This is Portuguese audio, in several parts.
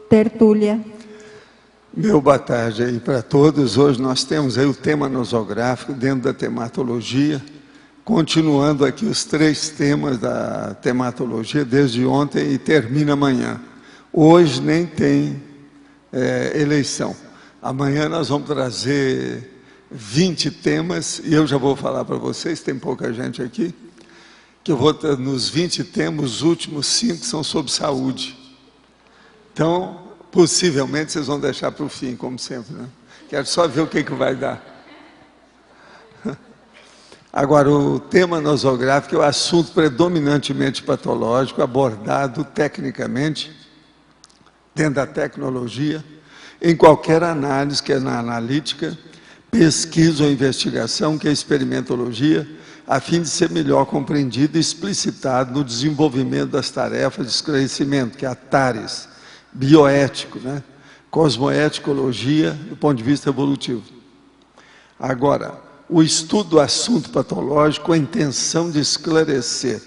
Tertúlia. Meu boa tarde aí para todos. Hoje nós temos aí o tema nosográfico dentro da tematologia, continuando aqui os 3 temas da tematologia desde ontem e termina amanhã. Hoje nem tem eleição. Amanhã nós vamos trazer 20 temas e eu já vou falar para vocês, tem pouca gente aqui, que eu vou ter nos 20 temas, os últimos 5 são sobre saúde. Então, possivelmente, vocês vão deixar para o fim, como sempre, né? Quero só ver o que vai dar. Agora, o tema nosográfico é o assunto predominantemente patológico, abordado tecnicamente, dentro da tecnologia, em qualquer análise, que é na analítica, pesquisa ou investigação, que é a experimentologia, a fim de ser melhor compreendido e explicitado no desenvolvimento das tarefas de esclarecimento, que é a TARES, bioético, né? Cosmoeticologia do ponto de vista evolutivo. Agora, o estudo do assunto patológico com a intenção de esclarecer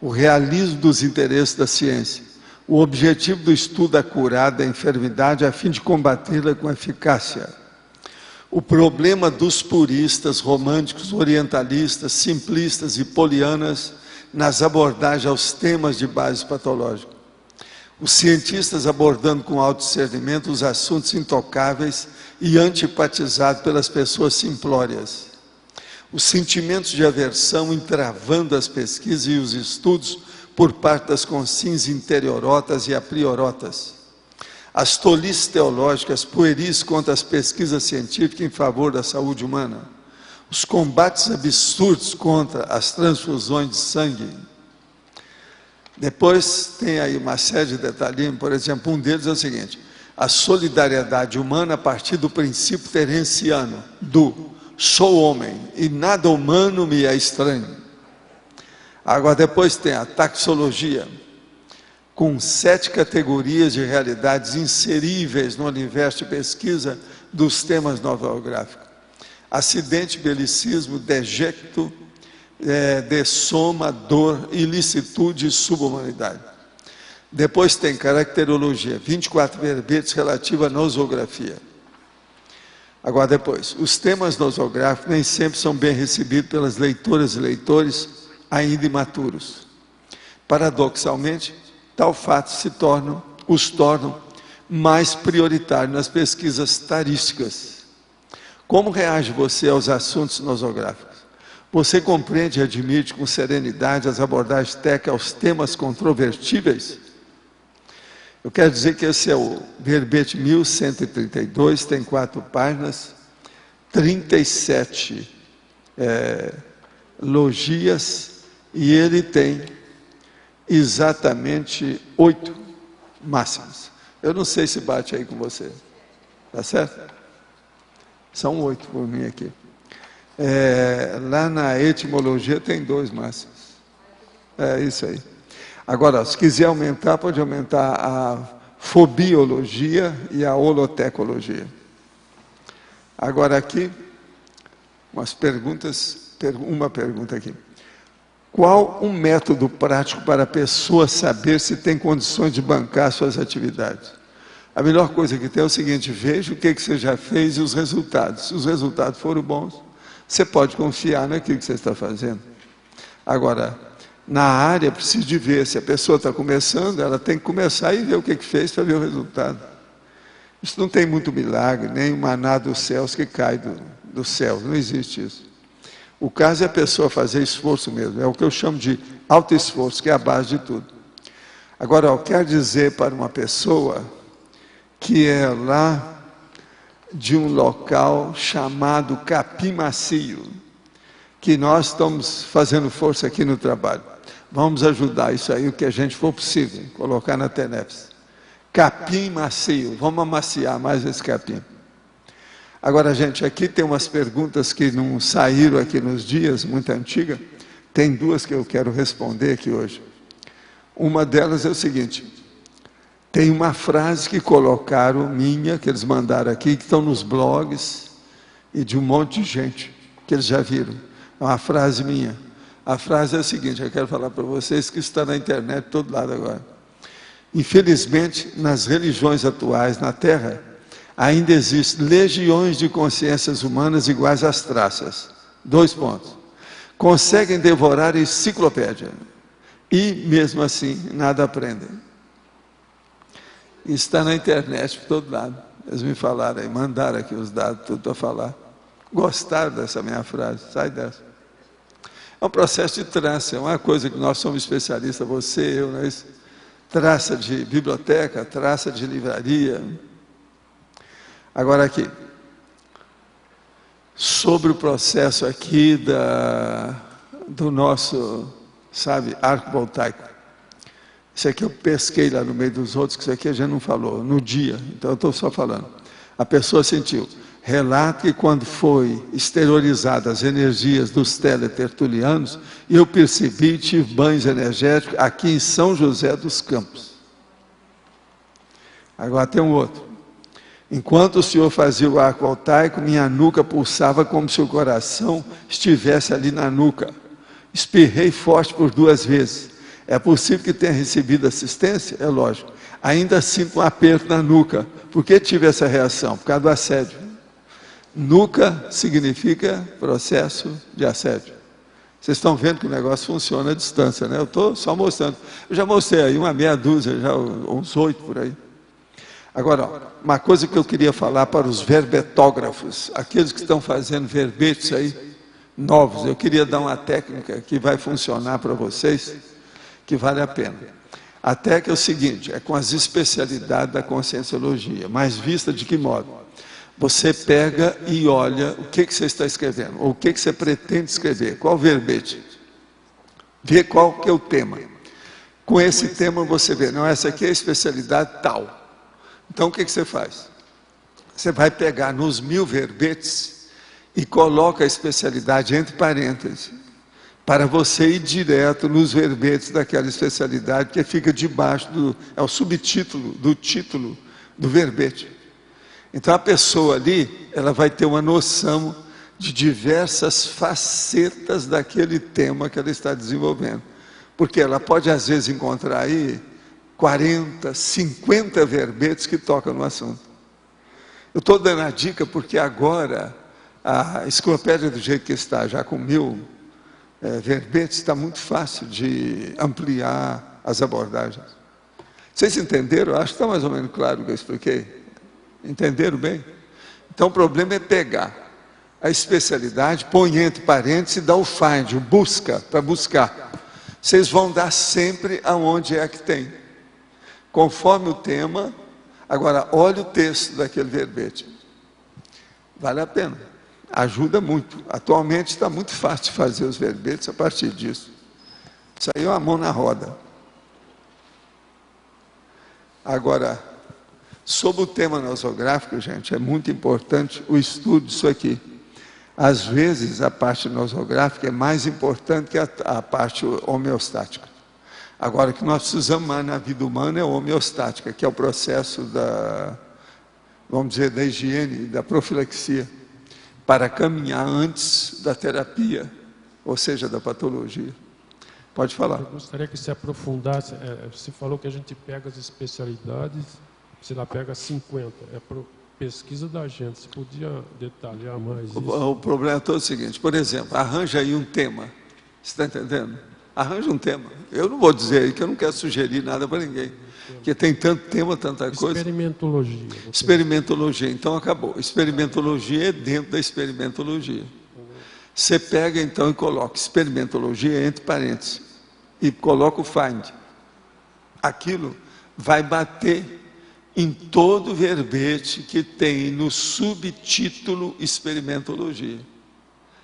o realismo dos interesses da ciência. O objetivo do estudo é curar da enfermidade a fim de combatê-la com eficácia. O problema dos puristas, românticos, orientalistas, simplistas e polianas nas abordagens aos temas de base patológica. Os cientistas abordando com autodiscernimento os assuntos intocáveis e antipatizados pelas pessoas simplórias. Os sentimentos de aversão entravando as pesquisas e os estudos por parte das consciências interiorotas e apriorotas. As tolices teológicas pueris contra as pesquisas científicas em favor da saúde humana. Os combates absurdos contra as transfusões de sangue. Depois tem aí uma série de detalhinhos, por exemplo, um deles é o seguinte: a solidariedade humana a partir do princípio terenciano, do sou homem e nada humano me é estranho. Agora depois tem a taxologia, com 7 categorias de realidades inseríveis no universo de pesquisa dos temas nosográficos. Acidente, belicismo, dejecto, de soma, dor, ilicitude e subhumanidade. Depois tem caracterologia, 24 verbetes relativos à nosografia. Agora depois, os temas nosográficos nem sempre são bem recebidos pelas leitoras e leitores ainda imaturos. Paradoxalmente, tal fato os tornam mais prioritários nas pesquisas tarísticas. Como reage você aos assuntos nosográficos? Você compreende e admite com serenidade as abordagens técnicas aos temas controvertíveis? Eu quero dizer que esse é o verbete 1132, tem 4 páginas, 37 logias, e ele tem exatamente 8 máximas. Eu não sei se bate aí com você, tá certo? São 8 por mim aqui. Lá na etimologia tem 2 máximos. É isso aí. Agora, se quiser aumentar, pode aumentar a fobiologia e a holotecologia. Agora aqui, umas perguntas, uma pergunta aqui. Qual um método prático para a pessoa saber se tem condições de bancar suas atividades? A melhor coisa que tem é o seguinte: veja o que você já fez e os resultados. Se os resultados foram bons, você pode confiar naquilo que você está fazendo. Agora, na área, precisa de ver. Se a pessoa está começando, ela tem que começar e ver o que fez para ver o resultado. Isso não tem muito milagre, nem o maná dos céus que cai do céu. Não existe isso. O caso é a pessoa fazer esforço mesmo. É o que eu chamo de autoesforço, que é a base de tudo. Agora, eu quero dizer para uma pessoa que é lá de um local chamado Capim Macio, que nós estamos fazendo força aqui no trabalho. Vamos ajudar isso aí, o que a gente for possível, colocar na TENEPS. Capim Macio, vamos amaciar mais esse capim. Agora, gente, aqui tem umas perguntas que não saíram aqui nos dias, muito antiga. Tem 2 que eu quero responder aqui hoje. Uma delas é o seguinte: Tem uma frase que colocaram minha, que eles mandaram aqui, que estão nos blogs e de um monte de gente, que eles já viram. É uma frase minha. A frase é a seguinte, eu quero falar para vocês que está na internet todo lado agora. Infelizmente, nas religiões atuais na Terra, ainda existem legiões de consciências humanas iguais às traças. 2 pontos. Conseguem devorar a enciclopédia e, mesmo assim, nada aprendem. Está na internet por todo lado. Eles me falaram aí, mandaram aqui os dados, tudo para falar. Gostaram dessa minha frase? Sai dessa. É um processo de traça, é uma coisa que nós somos especialistas, você, eu, né? Traça de biblioteca, traça de livraria. Agora aqui, sobre o processo aqui do nosso, sabe, arco voltaico. Isso aqui eu pesquei lá no meio dos outros, que isso aqui a gente não falou, no dia, então eu estou só falando. A pessoa sentiu. Relata que quando foi exteriorizadas as energias dos teletertulianos, eu percebi, tive banhos energéticos aqui em São José dos Campos. Agora tem um outro. Enquanto o senhor fazia o arco voltaico, minha nuca pulsava como se o coração estivesse ali na nuca. Espirrei forte por 2 vezes. É possível que tenha recebido assistência? É lógico. Ainda sinto um aperto na nuca. Por que tive essa reação? Por causa do assédio. Nuca significa processo de assédio. Vocês estão vendo que o negócio funciona à distância, né? Eu estou só mostrando. Eu já mostrei aí uma meia dúzia, já uns 8 por aí. Agora, ó, uma coisa que eu queria falar para os verbetógrafos, aqueles que estão fazendo verbetes aí, novos, eu queria dar uma técnica que vai funcionar para vocês, que vale a pena. A técnica é o seguinte, é com as especialidades da conscienciologia, mas vista de que modo? Você pega e olha o que você está escrevendo, ou o que você pretende escrever, qual verbete, vê qual que é o tema. Com esse tema você vê, não, essa aqui é a especialidade tal. Então o que você faz? Você vai pegar nos 1000 verbetes e coloca a especialidade entre parênteses, para você ir direto nos verbetes daquela especialidade que fica debaixo é o subtítulo do título do verbete. Então a pessoa ali, ela vai ter uma noção de diversas facetas daquele tema que ela está desenvolvendo. Porque ela pode às vezes encontrar aí 40, 50 verbetes que tocam no assunto. Eu estou dando a dica porque agora a enciclopédia do jeito que está, já com 1000 verbetes, está muito fácil de ampliar as abordagens. Vocês entenderam? Acho que está mais ou menos claro o que eu expliquei. Entenderam bem? Então o problema é pegar a especialidade, põe entre parênteses e dá o find, o busca, para buscar. Vocês vão dar sempre aonde é que tem. Conforme o tema, agora olha o texto daquele verbete. Vale a pena. Ajuda muito. Atualmente está muito fácil de fazer os verbetes a partir disso. Isso aí é uma mão na roda. Agora, sobre o tema nosográfico, gente, é muito importante o estudo disso aqui. Às vezes, a parte nosográfica é mais importante que a parte homeostática. Agora, o que nós precisamos mais na vida humana é a homeostática, que é o processo vamos dizer, da higiene, da profilaxia, para caminhar antes da terapia, ou seja, da patologia. Pode falar. Eu gostaria que se aprofundasse, você falou que a gente pega as especialidades, você lá pega 50, é por pesquisa da gente, você podia detalhar mais isso? O problema é todo o seguinte, por exemplo, arranja aí um tema, você está entendendo? Arranja um tema. Eu não vou dizer aí que eu não quero sugerir nada para ninguém, porque tem tanto tema, tanta coisa. Experimentologia. Experimentologia, então acabou. Experimentologia é dentro da experimentologia. Você pega então e coloca experimentologia entre parênteses e coloca o find. Aquilo vai bater em todo verbete que tem no subtítulo experimentologia.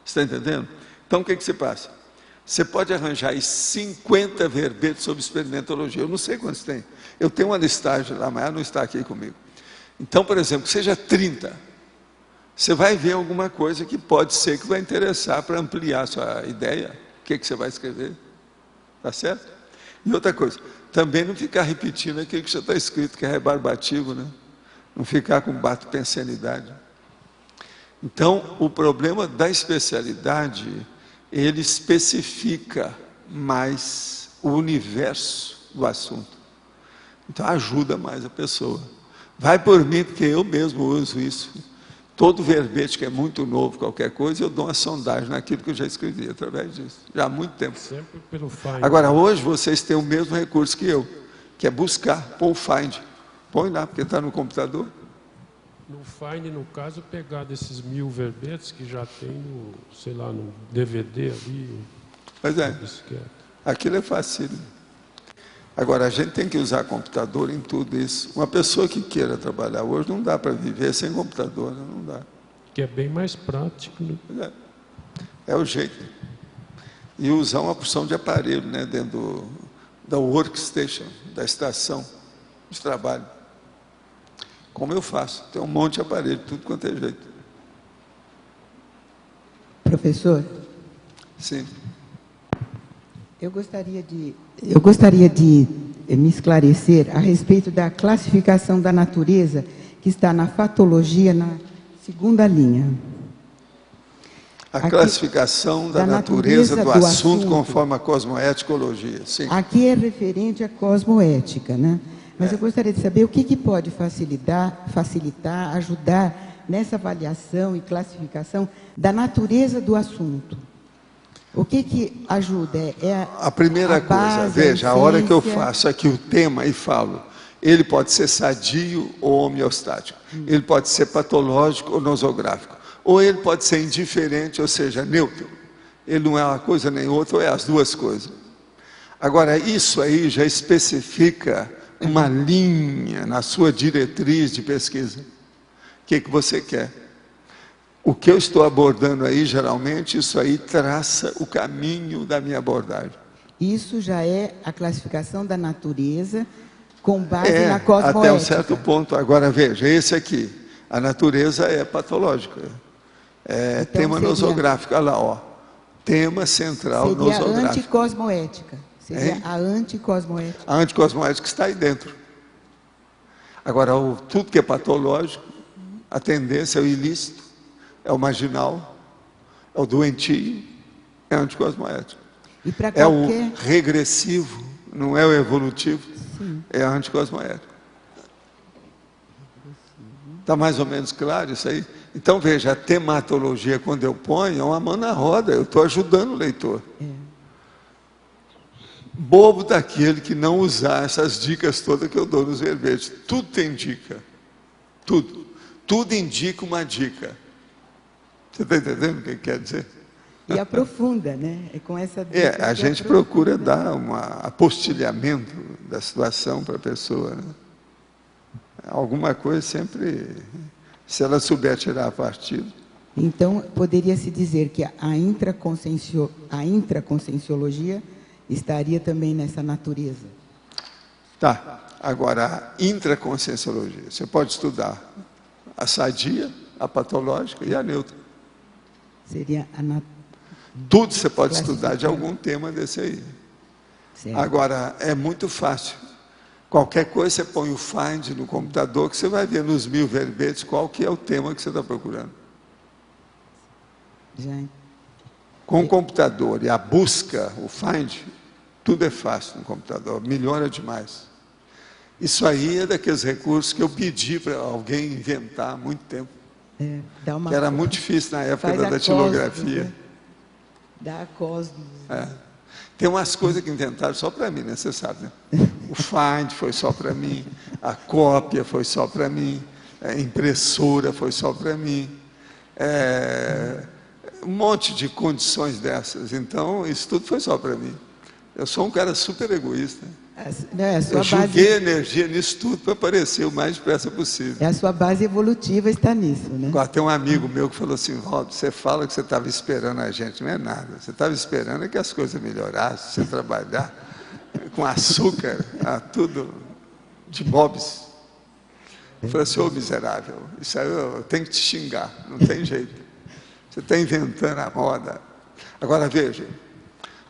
Está entendendo? Então o que você passa? Você pode arranjar aí 50 verbetes sobre experimentologia. Eu não sei quantos tem. Eu tenho uma listagem lá, mas ela não está aqui comigo. Então, por exemplo, que seja 30. Você vai ver alguma coisa que pode ser que vai interessar para ampliar a sua ideia. O que você vai escrever? Tá certo? E outra coisa, também não ficar repetindo aquilo que já está escrito, que é rebarbativo, né? Não ficar com bato-pensanidade. Então, o problema da especialidade, ele especifica mais o universo do assunto. Então, ajuda mais a pessoa. Vai por mim, porque eu mesmo uso isso. Todo verbete que é muito novo, qualquer coisa, eu dou uma sondagem naquilo que eu já escrevi através disso. Já há muito tempo. Sempre pelo Find. Agora, hoje, vocês têm o mesmo recurso que eu, que é buscar, pôr o Find. Põe lá, porque está no computador. No Find, no caso, pegar desses 1000 verbetes que já tem no, sei lá, no DVD ali. Pois é. Aquilo é fácil. Agora, a gente tem que usar computador em tudo isso. Uma pessoa que queira trabalhar hoje, não dá para viver sem computador, né? Não dá. Que é bem mais prático, né? É o jeito. E usar uma porção de aparelho, né, dentro da workstation, da estação de trabalho. Como eu faço. Tem um monte de aparelho, tudo quanto é jeito. Professor? Sim. Eu gostaria de me esclarecer a respeito da classificação da natureza que está na fatologia, na segunda linha. A classificação da natureza do assunto conforme a cosmoeticologia. Sim. Aqui é referente à cosmoética, né? Mas eu gostaria de saber o que pode facilitar, ajudar nessa avaliação e classificação da natureza do assunto. O que ajuda? A primeira coisa, veja, a hora que eu faço aqui o tema e falo, ele pode ser sadio ou homeostático, ele pode ser patológico ou nosográfico, ou ele pode ser indiferente, ou seja, neutro. Ele não é uma coisa nem outra, ou é as duas coisas. Agora, isso aí já especifica uma linha na sua diretriz de pesquisa. O que você quer? O que eu estou abordando aí, geralmente, isso aí traça o caminho da minha abordagem. Isso já é a classificação da natureza com base na cosmoética. Até um certo ponto. Agora, veja, esse aqui, a natureza é patológica. É então, tema nosográfico. Olha lá, ó. Tema central nosográfico. Seria a anticosmoética. Seria a anticosmoética. A anticosmoética está aí dentro. Agora, tudo que é patológico, a tendência é o ilícito, é o marginal, é o doentio, é o anticosmoético. E para qualquer... É o regressivo, não é o evolutivo, sim, é o anticosmoético. Está mais ou menos claro isso aí? Então, veja, a tematologia, quando eu ponho, é uma mão na roda, eu estou ajudando o leitor. Bobo daquele que não usar essas dicas todas que eu dou nos verbetes. Tudo tem dica. Tudo. Tudo indica uma dica. Você está entendendo o que quer dizer? E aprofunda, né? E com essa dica a gente procura dar um apostilhamento da situação para a pessoa. Né? Alguma coisa sempre, se ela souber tirar partido. Então, poderia-se dizer que a intraconscienciologia estaria também nessa natureza. Tá. Agora, a intraconscienciologia. Você pode estudar a sadia, a patológica e a neutra. Seria tudo você pode estudar de algum tema desse aí. Certo. Agora, é muito fácil. Qualquer coisa, você põe o Find no computador, que você vai ver nos 1000 verbetes qual que é o tema que você está procurando. Com o computador e a busca, o Find, tudo é fácil no computador, melhora demais. Isso aí é daqueles recursos que eu pedi para alguém inventar há muito tempo. Que era muito difícil na época da datilografia. Né? Dá a cosmos. Tem umas coisas que inventaram só para mim, né? Você sabe, né? O Find foi só para mim, a cópia foi só para mim, a impressora foi só para mim. Um monte de condições dessas. Então, isso tudo foi só para mim. Eu sou um cara super egoísta. Eu joguei energia nisso tudo para aparecer o mais depressa possível. A sua base evolutiva está nisso, né? Agora, tem um amigo meu que falou assim, Rob, você fala que você estava esperando a gente, não é nada. Você estava esperando que as coisas melhorassem, você trabalhar com açúcar, tudo de bobs. Eu falei assim, ô miserável, isso aí eu tenho que te xingar, não tem jeito. Você está inventando a moda. Agora, veja,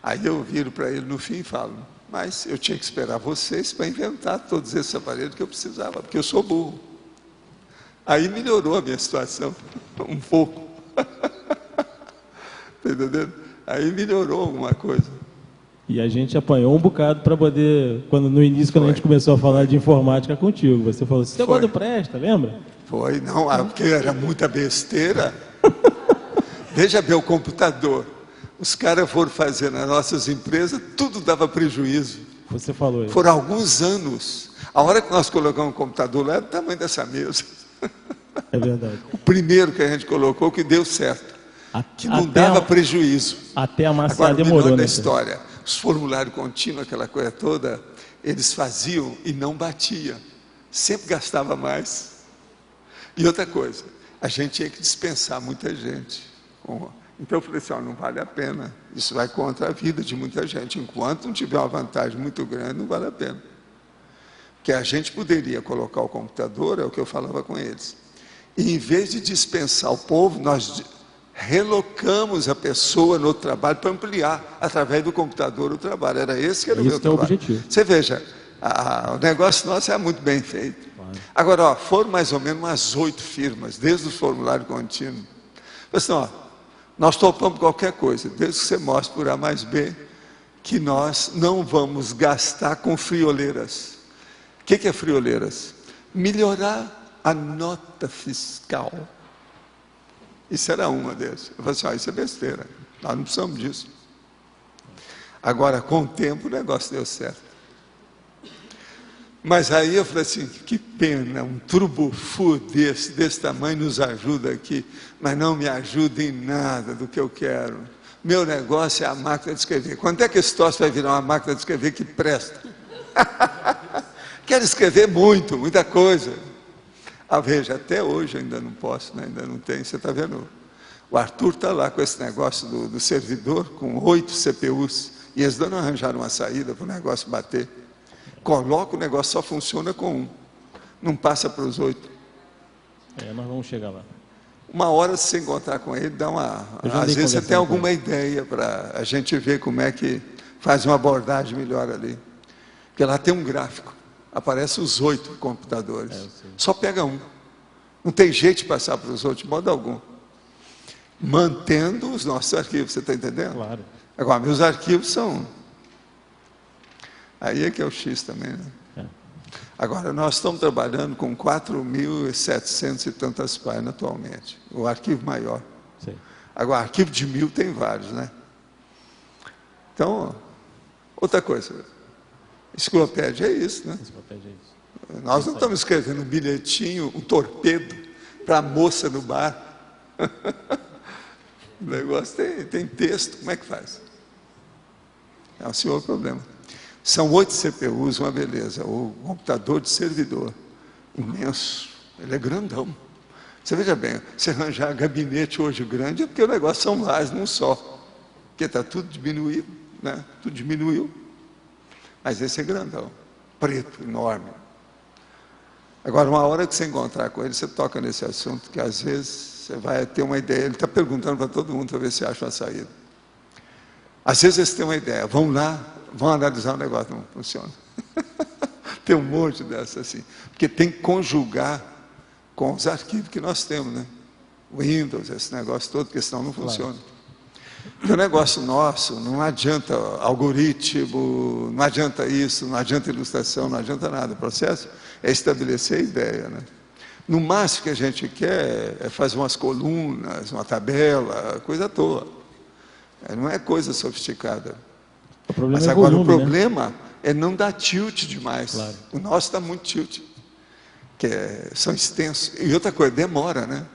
aí eu viro para ele no fim e falo, Mas eu tinha que esperar vocês para inventar todos esses aparelhos que eu precisava, porque eu sou burro. Aí melhorou a minha situação, um pouco. Está entendendo? Aí melhorou alguma coisa. E a gente apanhou um bocado para poder, no início, quando a gente começou a falar de informática contigo, você falou, esse negócio não presta, lembra? Foi, não, porque era muita besteira. Veja bem o computador. Os caras foram fazer nas nossas empresas, tudo dava prejuízo. Você falou isso. Foram alguns anos. A hora que nós colocamos o computador lá, era o tamanho dessa mesa. É verdade. O primeiro que a gente colocou que deu certo. Que não dava prejuízo. Até amassar agora, demorou, da né? história, os formulários contínuos, aquela coisa toda, eles faziam e não batia. Sempre gastava mais. E outra coisa, a gente tinha que dispensar muita gente. Então eu falei assim, não vale a pena. Isso vai contra a vida de muita gente. Enquanto não tiver uma vantagem muito grande, não vale a pena. Porque a gente poderia colocar o computador, é o que eu falava com eles. E em vez de dispensar o povo, nós relocamos a pessoa no trabalho para ampliar, através do computador, o trabalho. Era esse que era o meu trabalho. Esse é o objetivo. Você veja, o negócio nosso é muito bem feito. Claro. Agora, foram mais ou menos umas 8 firmas, desde o formulário contínuo. Assim, nós topamos qualquer coisa, desde que você mostre por A mais B, que nós não vamos gastar com frioleiras. O que é frioleiras? Melhorar a nota fiscal. Isso era uma deles. Eu falei assim, isso é besteira, nós não precisamos disso. Agora, com o tempo, o negócio deu certo. Mas aí eu falei assim, que pena, um trubufu desse tamanho nos ajuda aqui, mas não me ajuda em nada do que eu quero. Meu negócio é a máquina de escrever. Quando é que esse troço vai virar uma máquina de escrever que presta? Quero escrever muita coisa. Veja, até hoje eu ainda não posso, né? Ainda não tenho. Você está vendo? O Arthur está lá com esse negócio do servidor, com 8 CPUs, e eles não arranjaram uma saída para o negócio bater. Coloca, o negócio só funciona com 1. Não passa para os 8. Nós vamos chegar lá. Uma hora, se você encontrar com ele, às vezes você tem alguma ideia para a gente ver como é que faz uma abordagem melhor ali. Porque lá tem um gráfico. Aparece os 8 computadores. Só pega um. Não tem jeito de passar para os outros, de modo algum. Mantendo os nossos arquivos, você está entendendo? Claro. Agora, meus arquivos são... Aí é que é o X também, né? Agora, nós estamos trabalhando com 4.700 e tantas páginas atualmente. O arquivo maior. Sim. Agora, arquivo de 1000 tem vários, né? Então, outra coisa. Enciclopédia é isso, né? Enciclopédia é isso. Nós não estamos escrevendo um bilhetinho, um torpedo para a moça no bar. O negócio tem texto, como é que faz? É um senhor problema. São 8 CPUs, uma beleza. O computador de servidor, imenso, ele é grandão. Você veja bem, se arranjar gabinete hoje grande, é porque o negócio são vários, não só. Porque está tudo diminuído, né? Tudo diminuiu. Mas esse é grandão, preto, enorme. Agora, uma hora que você encontrar com ele, você toca nesse assunto, que às vezes você vai ter uma ideia. Ele está perguntando para todo mundo para ver se acha uma saída. Às vezes eles têm uma ideia, vão lá, vão analisar o negócio, não funciona. Tem um monte dessa assim, porque tem que conjugar com os arquivos que nós temos, né? Windows, esse negócio todo, porque senão não funciona. Porque o negócio nosso não adianta algoritmo, não adianta isso, não adianta ilustração, não adianta nada. O processo é estabelecer a ideia, né? No máximo que a gente quer é fazer umas colunas, uma tabela, coisa à toa. Não é coisa sofisticada. Mas agora o problema é não dar tilt demais. Claro. O nosso está muito tilt, são extensos. E outra coisa, demora, né?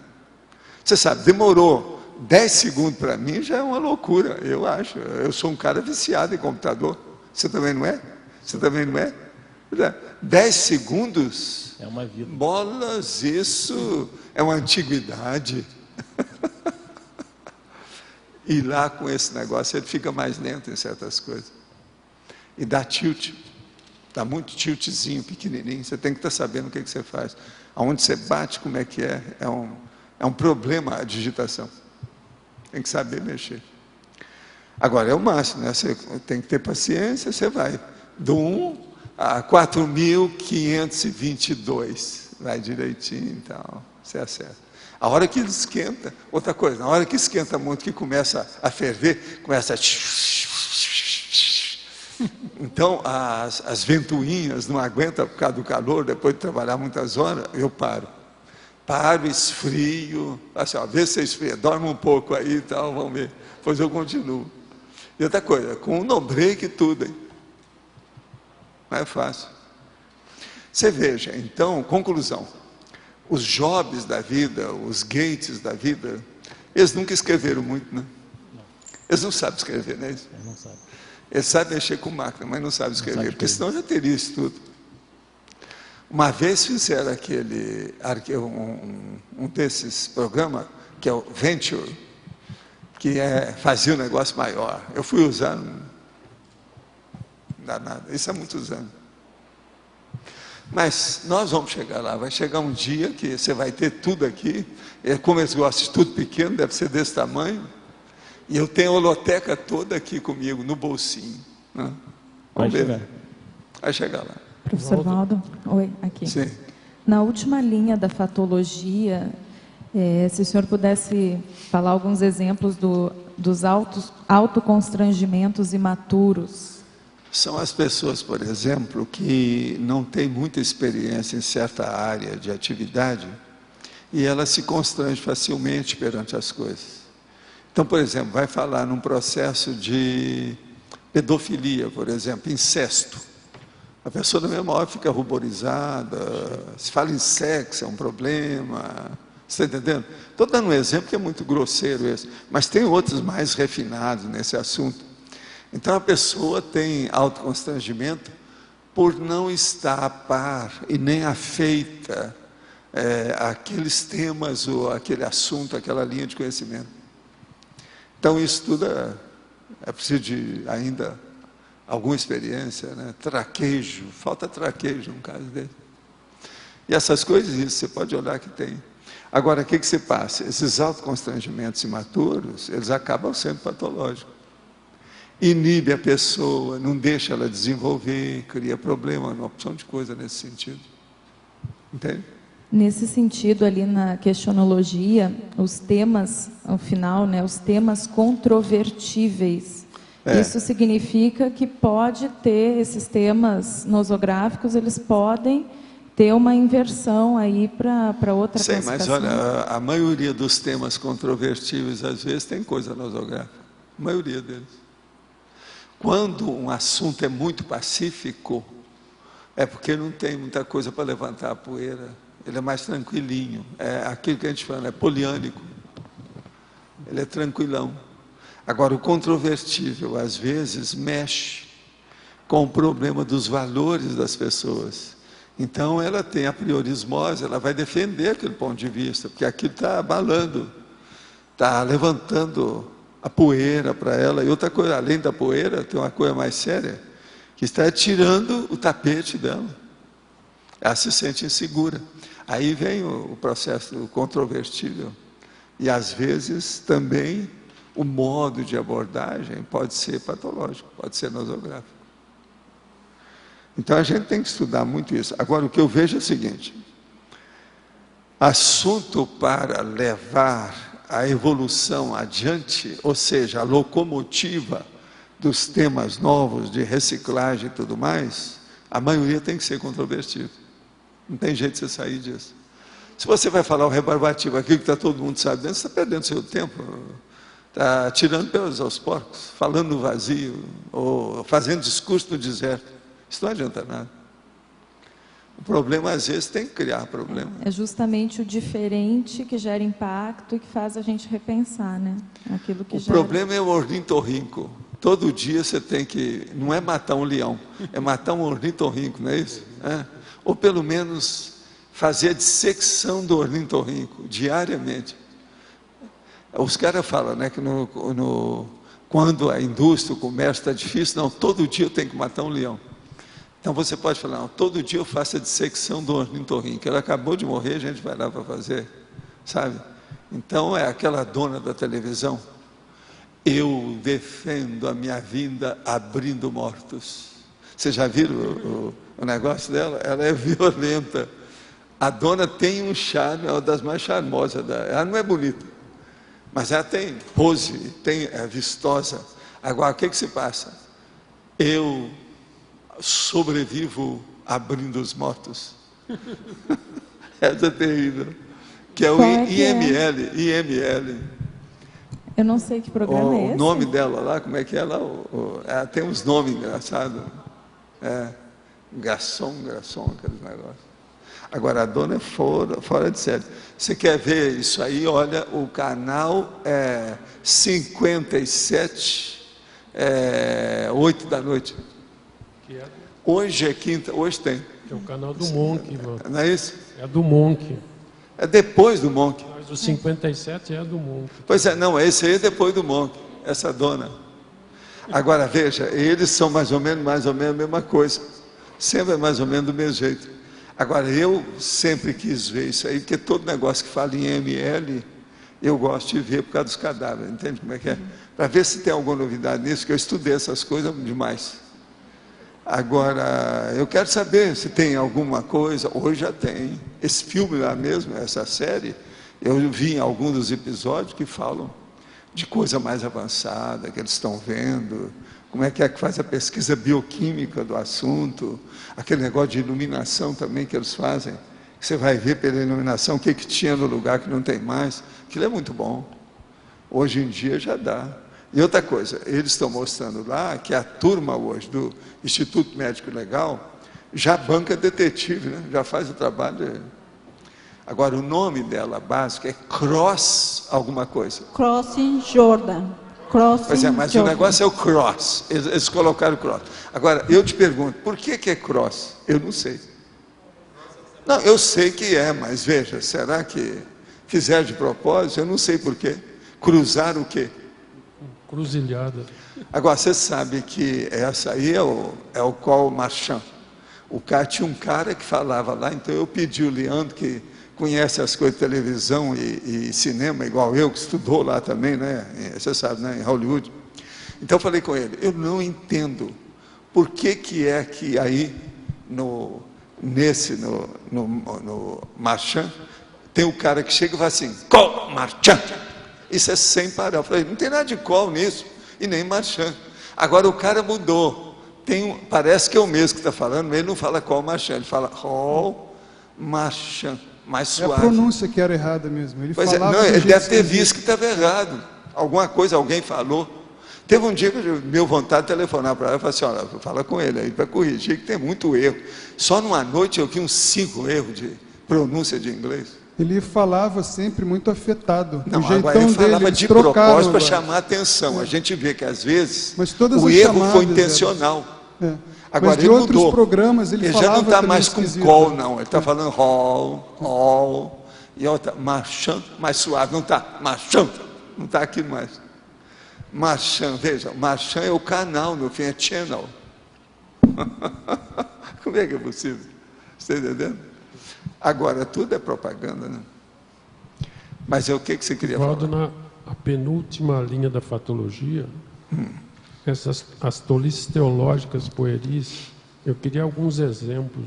Você sabe, demorou 10 segundos para mim, já é uma loucura, eu acho. Eu sou um cara viciado em computador. Você também não é? Você também não é? 10 segundos? É uma vida. Bolas, isso é uma antiguidade. E lá com esse negócio ele fica mais lento em certas coisas. E dá tilt. Dá muito tiltzinho, pequenininho. Você tem que estar sabendo o que você faz. Aonde você bate, como é que é. É um problema a digitação. Tem que saber mexer. Agora, é o máximo, né? Você tem que ter paciência, você vai. Do 1 a 4.522. Vai direitinho, então, você acerta. A hora que ele esquenta, outra coisa, na hora que esquenta muito, que começa a ferver, começa a... Então, as ventoinhas não aguentam por causa do calor, depois de trabalhar muitas horas, eu paro. Paro, esfrio, assim, ó, vê se você esfria, dorme um pouco aí e tal, vamos ver. Depois eu continuo. E outra coisa, com um no-break e tudo, hein? Não é fácil. Você veja, então, conclusão. Os Jobs da vida, os Gates da vida, eles nunca escreveram muito, né? Eles não sabem escrever, né? Não sabe. Eles sabem mexer com máquina, mas não sabem escrever, porque senão já teria isso tudo. Uma vez fizeram um desses programas, que é o Venture, que fazia um negócio maior. Eu fui usar, não dá nada, isso há muitos anos. Mas nós vamos chegar lá, vai chegar um dia que você vai ter tudo aqui, como eles gostam de tudo pequeno, deve ser desse tamanho, e eu tenho a holoteca toda aqui comigo, no bolsinho. Né? Vai Vamos ver. chegar. Vai chegar lá. Professor Valdo, oi, aqui. Sim. Na última linha da fatologia, se o senhor pudesse falar alguns exemplos dos autoconstrangimentos imaturos. São as pessoas, por exemplo, que não têm muita experiência em certa área de atividade e ela se constrange facilmente perante as coisas. Então, por exemplo, vai falar num processo de pedofilia, por exemplo, incesto. A pessoa na mesma hora fica ruborizada, se fala em sexo, é um problema. Você está entendendo? Estou dando um exemplo que é muito grosseiro esse, mas tem outros mais refinados nesse assunto. Então a pessoa tem autoconstrangimento por não estar a par e nem afeita àqueles temas ou aquele assunto, aquela linha de conhecimento. Então isso tudo é preciso de ainda alguma experiência, né? Traquejo, falta traquejo num caso dele. E essas coisas, isso você pode olhar que tem. Agora, o que se passa? Esses autoconstrangimentos imaturos, eles acabam sendo patológicos. Inibe a pessoa, não deixa ela desenvolver, cria problema, uma opção de coisa nesse sentido. Entende? Nesse sentido, ali na questionologia, os temas, ao final, né, os temas controvertíveis. Isso significa que pode ter esses temas nosográficos, eles podem ter uma inversão aí para outra classificação. Mas olha, a maioria dos temas controvertíveis, às vezes, tem coisa nosográfica. A maioria deles. Quando um assunto é muito pacífico, é porque não tem muita coisa para levantar a poeira. Ele é mais tranquilinho. É aquilo que a gente fala, é poliânico. Ele é tranquilão. Agora, o controvertível, às vezes, mexe com o problema dos valores das pessoas. Então, ela tem a priorismose, ela vai defender aquele ponto de vista, porque aquilo está abalando, está levantando a poeira para ela. E outra coisa, além da poeira, tem uma coisa mais séria, que está tirando o tapete dela. Ela se sente insegura. Aí vem o processo do controvertível. E, às vezes, também o modo de abordagem pode ser patológico, pode ser nosográfico. Então a gente tem que estudar muito isso. Agora o que eu vejo é o seguinte: assunto para levar a evolução adiante, ou seja, a locomotiva dos temas novos de reciclagem e tudo mais, a maioria tem que ser controvertido. Não tem jeito de você sair disso. Se você vai falar o rebarbativo, aquilo que está todo mundo sabendo, você está perdendo seu tempo. Está tirando pelos aos porcos, falando no vazio, ou fazendo discurso no deserto. Isso não adianta nada. O problema, às vezes, tem que criar problema. É justamente o diferente que gera impacto e que faz a gente repensar, né? Aquilo que o problema é o ornitorrinco. Todo dia você tem que... Não é matar um leão, é matar um ornitorrinco, não é isso? Ou pelo menos fazer a dissecção do ornitorrinco diariamente. Os caras falam, né, que quando a indústria, o comércio está difícil, não, todo dia eu tenho que matar um leão. Então você pode falar, não, todo dia eu faço a dissecção do ornitorrinco. Ela acabou de morrer, a gente vai lá para fazer, sabe? Então é aquela dona da televisão, eu defendo a minha vinda abrindo mortos. Vocês já viram o negócio dela? Ela é violenta. A dona tem um charme, é uma das mais charmosas. Ela não é bonita, mas ela tem pose, é vistosa. Agora, o que se passa? Eu sobrevivo abrindo os mortos. Essa é terrível. Que é o IML. Eu não sei que programa é esse. O nome dela lá, como é que é lá? Ela tem uns nomes engraçados. Garçom, aqueles negócios. Agora, a dona é fora de série. Você quer ver isso aí? Olha, o canal 57, 8 da noite. Hoje é quinta, hoje tem. É o canal do Monk, mano. Não é isso? É do Monk. É depois do Monk. Mas o 57 é do Monk. Pois é, não, esse aí é depois do Monk, essa dona. Agora, veja, eles são mais ou menos a mesma coisa. Sempre é mais ou menos do mesmo jeito. Agora, eu sempre quis ver isso aí, porque todo negócio que fala em ML, eu gosto de ver por causa dos cadáveres, entende como é que é? Para ver se tem alguma novidade nisso, que eu estudei essas coisas demais. Agora, eu quero saber se tem alguma coisa, hoje já tem. Esse filme lá mesmo, essa série, eu vi em alguns dos episódios que falam de coisa mais avançada, que eles estão vendo, como é que faz a pesquisa bioquímica do assunto, aquele negócio de iluminação também que eles fazem, que você vai ver pela iluminação o que tinha no lugar que não tem mais, aquilo é muito bom. Hoje em dia já dá. E outra coisa, eles estão mostrando lá que a turma hoje do Instituto Médico Legal já banca detetive, né? Já faz o trabalho. Agora, o nome dela básico é Cross alguma coisa. Crossing Jordan. Pois é, mas Jordan. O negócio é o Cross. Eles colocaram Cross. Agora, eu te pergunto, por que é Cross? Eu não sei. Não, eu sei que é, mas veja, será que fizeram de propósito? Eu não sei por quê. Cruzar o quê? Cruzilhada. Agora, você sabe que essa aí é o Col Marchand. Tinha um cara que falava lá, então eu pedi o Leandro, que conhece as coisas de televisão e cinema, igual eu, que estudou lá também, né? Você sabe, né? Em Hollywood. Então eu falei com ele, eu não entendo por que é que aí no Marchand tem o cara que chega e fala assim, Col Marchand. Isso é sem parar. Eu falei, não tem nada de Col nisso, e nem Marchand. Agora o cara mudou. Parece que é o mesmo que está falando, mas ele não fala Col Marchand, ele fala Col Marchand, mais suave. É a pronúncia que era errada mesmo. Ele deve ter visto que estava errado. Alguma coisa, alguém falou. Teve um dia que eu deu vontade de telefonar para ela e falar assim, olha, fala com ele aí para corrigir, que tem muito erro. Só numa noite eu vi uns 5 erros de pronúncia de inglês. Ele falava sempre muito afetado. Não, agora ele falava de propósito para chamar a atenção. A gente vê que às vezes o erro foi intencional. Agora ele mudou. Programas, ele já não está mais com call, não. Ele está falando hall, e outra, Marchand, mais suave. Não está, Marchand, não está aqui mais. Marchand, veja, Marchand é o canal, meu filho, é channel. Como é que é possível? Você está entendendo? Agora, tudo é propaganda, né? Mas o que você queria falar? Na penúltima linha da fatologia, as tolices teológicas pueris, eu queria alguns exemplos.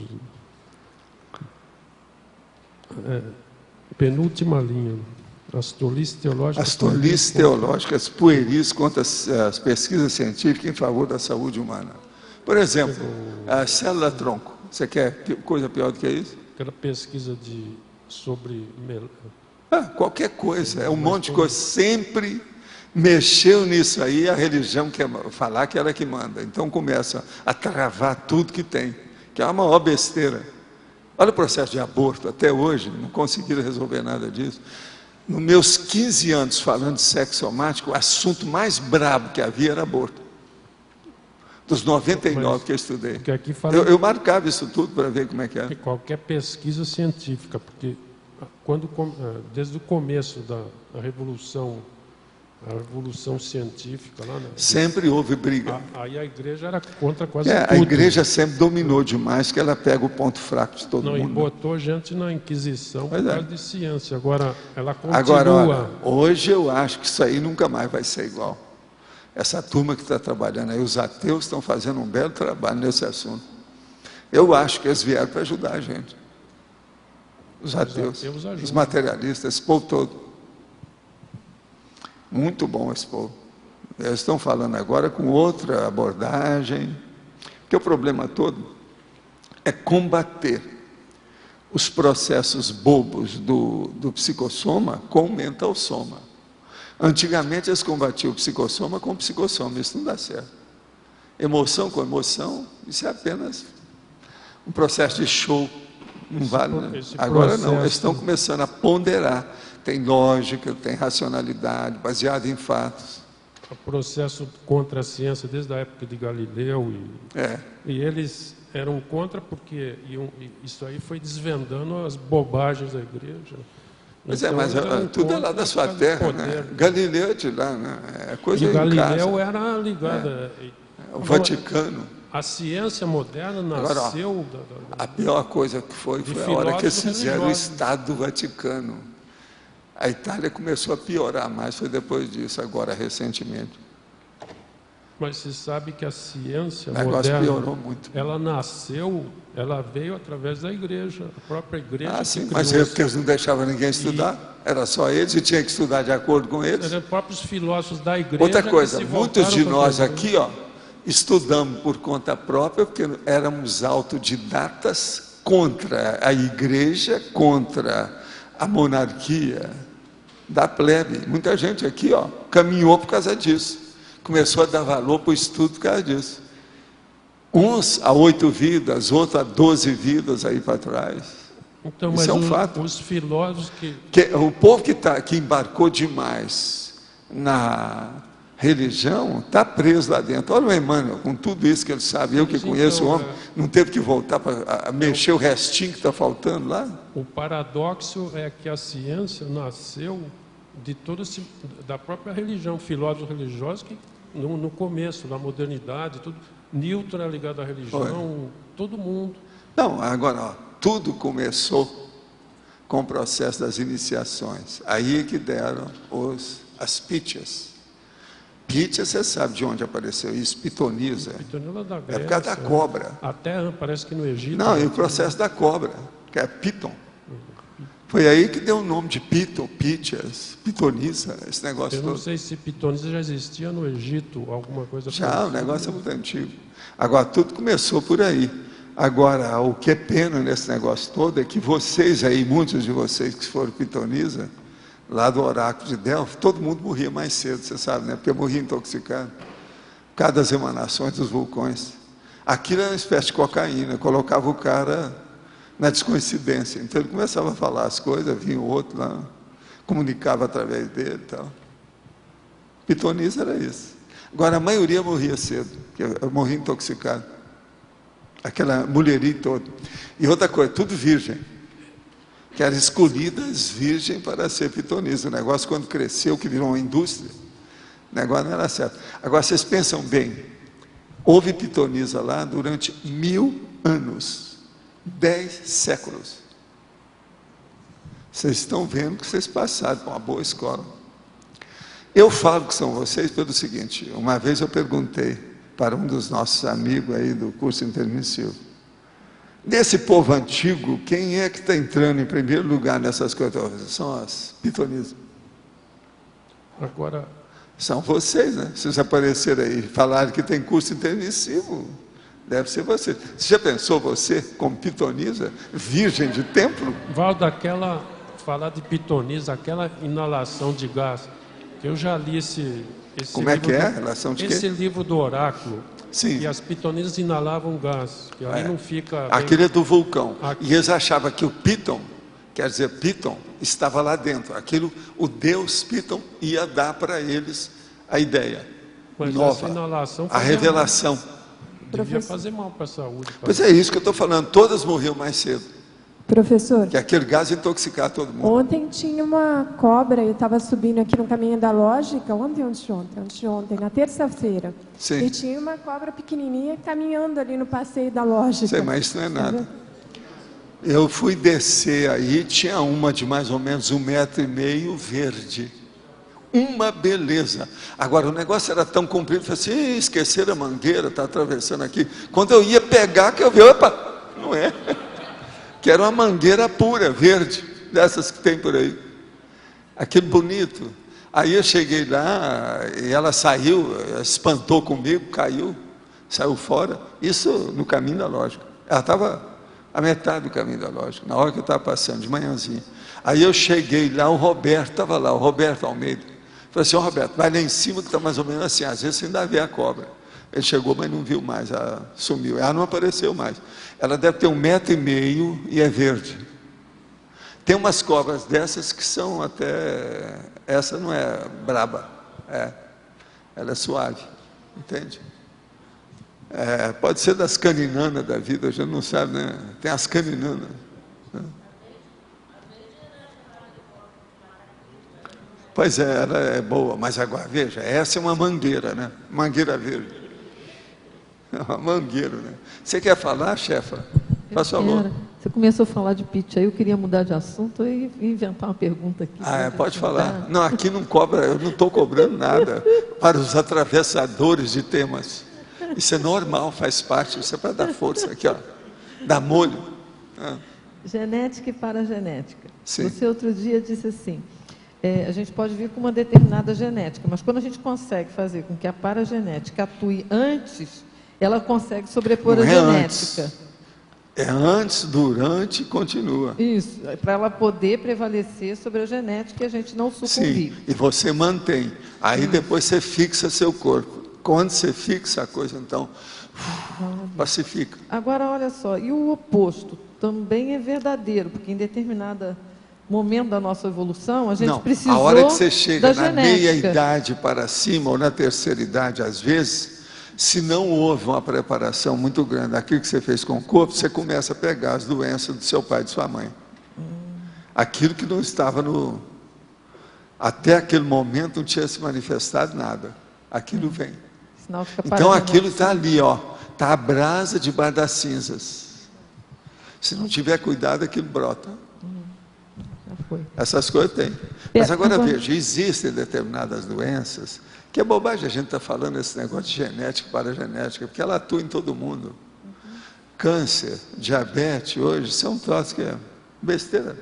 Penúltima linha, as tolices teológicas. As tolices teológicas pueris contra as pesquisas científicas em favor da saúde humana. Por exemplo, a célula-tronco. Você quer coisa pior do que isso? Aquela pesquisa sobre... qualquer coisa, é um monte de coisa. Sempre mexeu nisso aí, a religião quer falar que ela é que manda. Então começa a travar tudo que tem, que é a maior besteira. Olha o processo de aborto, até hoje não conseguiram resolver nada disso. Nos meus 15 anos falando de sexo somático, o assunto mais brabo que havia era aborto. Dos 99 que eu estudei. Eu marcava isso tudo para ver como é que era. Qualquer pesquisa científica, porque desde o começo da revolução científica lá, né? Sempre houve briga. Aí a igreja era contra quase tudo. A igreja sempre dominou demais, que ela pega o ponto fraco de todo mundo. E botou gente na Inquisição por causa de ciência. Agora ela continua. Agora, olha, hoje eu acho que isso aí nunca mais vai ser igual. essa turma que está trabalhando aí, os ateus estão fazendo um belo trabalho nesse assunto. Eu acho que eles vieram para ajudar a gente. Os ateus, os materialistas, esse povo todo. Muito bom esse povo. Eles estão falando agora com outra abordagem, porque o problema todo é combater os processos bobos do psicossoma com o mental soma. Antigamente eles combatiam o psicossoma com o psicossoma, isso não dá certo. Emoção com emoção, isso é apenas um processo de show, não vale, né? Agora não, eles estão começando a ponderar, tem lógica, tem racionalidade, baseado em fatos. O processo contra a ciência desde a época de Galileu, e eles eram contra porque isso aí foi desvendando as bobagens da igreja. Mas então, mas tudo é lá da sua terra, né? Galileu é de lá, né? É coisa e Galileu casa. era ligada. O Vaticano. A ciência moderna nasceu... Agora, a pior coisa que foi a hora que eles fizeram o Estado do Vaticano. A Itália começou a piorar mais, foi depois disso, agora, recentemente. Mas você sabe que a ciência moderna, piorou muito. Ela nasceu, ela veio através da igreja, a própria igreja. Ah, sim, mas porque eles não deixavam ninguém estudar, era só eles e tinha que estudar de acordo com eles. Eram próprios filósofos da igreja. Outra coisa, muitos de nós aqui, estudamos por conta própria, porque éramos autodidatas contra a igreja, contra a monarquia da plebe. Muita gente aqui, caminhou por causa disso. Começou a dar valor para o estudo por causa disso. Uns a 8 vidas, outros a 12 vidas aí para trás. Então, isso mas é um fato. Os filósofos o povo que embarcou demais na religião está preso lá dentro. Olha o Emmanuel, com tudo isso que ele sabe, eu que conheço o homem, não teve que voltar para mexer o restinho que está faltando lá? O paradoxo é que a ciência nasceu da própria religião, filósofos religiosos que no começo, na modernidade, tudo, Newton era ligado à religião, todo mundo. Não, agora, tudo começou com o processo das iniciações. Aí é que deram as Pítias. Pítia, você sabe de onde apareceu isso? Pitonisa. Pitonisa da Grécia, é por causa da cobra. Até parece que no Egito. Não, e o processo da cobra, que é Piton. Foi aí que deu o nome de Piton, Pítias, Pitonisa, esse negócio todo. Eu não sei se Pitonisa já existia no Egito, alguma coisa assim. Já, o negócio é muito antigo. Agora, tudo começou por aí. Agora, o que é pena nesse negócio todo é que vocês aí, muitos de vocês que foram Pitonisa, lá do oráculo de Delfos, todo mundo morria mais cedo, você sabe, né? Porque morria intoxicado. Por causa das emanações dos vulcões. Aquilo era uma espécie de cocaína, colocava o cara na descoincidência. Então ele começava a falar as coisas, vinha o outro lá, comunicava através dele e tal. Pitonisa era isso. Agora, a maioria morria cedo, porque morria intoxicado. Aquela mulheria toda. E outra coisa, tudo virgem. Que eram escolhidas virgem para ser pitonisa. O negócio, quando cresceu, que virou uma indústria, o negócio não era certo. Agora, vocês pensam bem, houve pitonisa lá durante 1000 anos. 10 séculos. Vocês estão vendo que vocês passaram por uma boa escola. Eu falo que são vocês pelo seguinte: uma vez eu perguntei para um dos nossos amigos aí do curso intermissivo, desse povo antigo, quem é que está entrando em primeiro lugar nessas coisas? São as pitonisas. Agora, são vocês, né? Vocês apareceram aí e falaram que tem curso intermissivo. Deve ser você. Você já pensou você como pitonisa, virgem de templo? Valdo, falar de pitonisa, aquela inalação de gás, eu já li esse como é que é? Relação de esse quê? livro do oráculo. Sim. E as pitonisas inalavam gás, que aí não fica... Aquele é do vulcão. E eles achavam que o Piton, quer dizer, Piton, estava lá dentro. Aquilo, o deus Piton ia dar para eles a ideia nova, a revelação. Devia fazer mal para a saúde. Pois é isso que eu estou falando, todas morriam mais cedo. Professor, que aquele gás ia intoxicar todo mundo. Ontem tinha uma cobra, eu estava subindo aqui no caminho da lógica, ontem, na terça-feira. Sim. E tinha uma cobra pequenininha caminhando ali no passeio da lógica. Sei, mas isso não é nada. Eu fui descer aí, tinha uma de mais ou menos 1,5 metro verde. uma beleza. Agora, o negócio era tão comprido, eu falei assim, "Ih, esqueceram a mangueira, está atravessando aqui." Quando eu ia pegar, que eu vi, opa, não é. Que era uma mangueira pura, verde, dessas que tem por aí. Aquilo bonito. Aí eu cheguei lá, e ela saiu, espantou comigo, caiu, saiu fora. Isso no caminho da lógica. Ela estava a metade do caminho da lógica, na hora que eu estava passando, de manhãzinha. Aí eu cheguei lá, o Roberto estava lá, o Roberto Almeida. Falei assim, Roberto, vai lá em cima que está mais ou menos assim, às vezes você ainda vê a cobra. Ele chegou, mas não viu mais, ela sumiu, ela não apareceu mais. Ela deve ter 1,5 m e é verde. Tem umas cobras dessas que são até, essa não é braba, ela é suave, entende? Pode ser das caninanas da vida, a gente não sabe, né? Tem as caninanas, né? Pois é, ela é boa, mas agora, veja, essa é uma mangueira, né? Mangueira verde. Uma mangueira, né? Você quer falar, chefa? Faz favor. Você começou a falar de pitch aí, eu queria mudar de assunto e inventar uma pergunta aqui. Pode falar. Não, aqui não cobra, eu não estou cobrando nada para os atravessadores de temas. Isso é normal, faz parte, isso é para dar força aqui, ó. Dar molho. Genética e paragenética. Sim. Você outro dia disse assim, a gente pode vir com uma determinada genética, mas quando a gente consegue fazer com que a paragenética atue antes, ela consegue sobrepor a genética. Antes. É antes, durante e continua. Isso, para ela poder prevalecer sobre a genética e a gente não sucumbir. Sim, e você mantém. Aí depois você fixa seu corpo. Quando você fixa a coisa, então, pacifica. Agora, olha só, e o oposto também é verdadeiro, porque em determinado momento da nossa evolução, a gente precisou a hora que você chega na genética. meia-idade para cima, ou na terceira idade, às vezes, se não houve uma preparação muito grande daquilo que você fez com o corpo, você começa a pegar as doenças do seu pai e de sua mãe. Aquilo que não estava no... Até aquele momento não tinha se manifestado nada. Aquilo vem. Então aquilo está ali, ó. Está a brasa debaixo das cinzas. Se não tiver cuidado, aquilo brota. Essas coisas tem. Mas agora veja, existem determinadas doenças, que é bobagem a gente estar falando esse negócio de genética, paragenética, porque ela atua em todo mundo. Câncer, diabetes, hoje, são um troço que é besteira.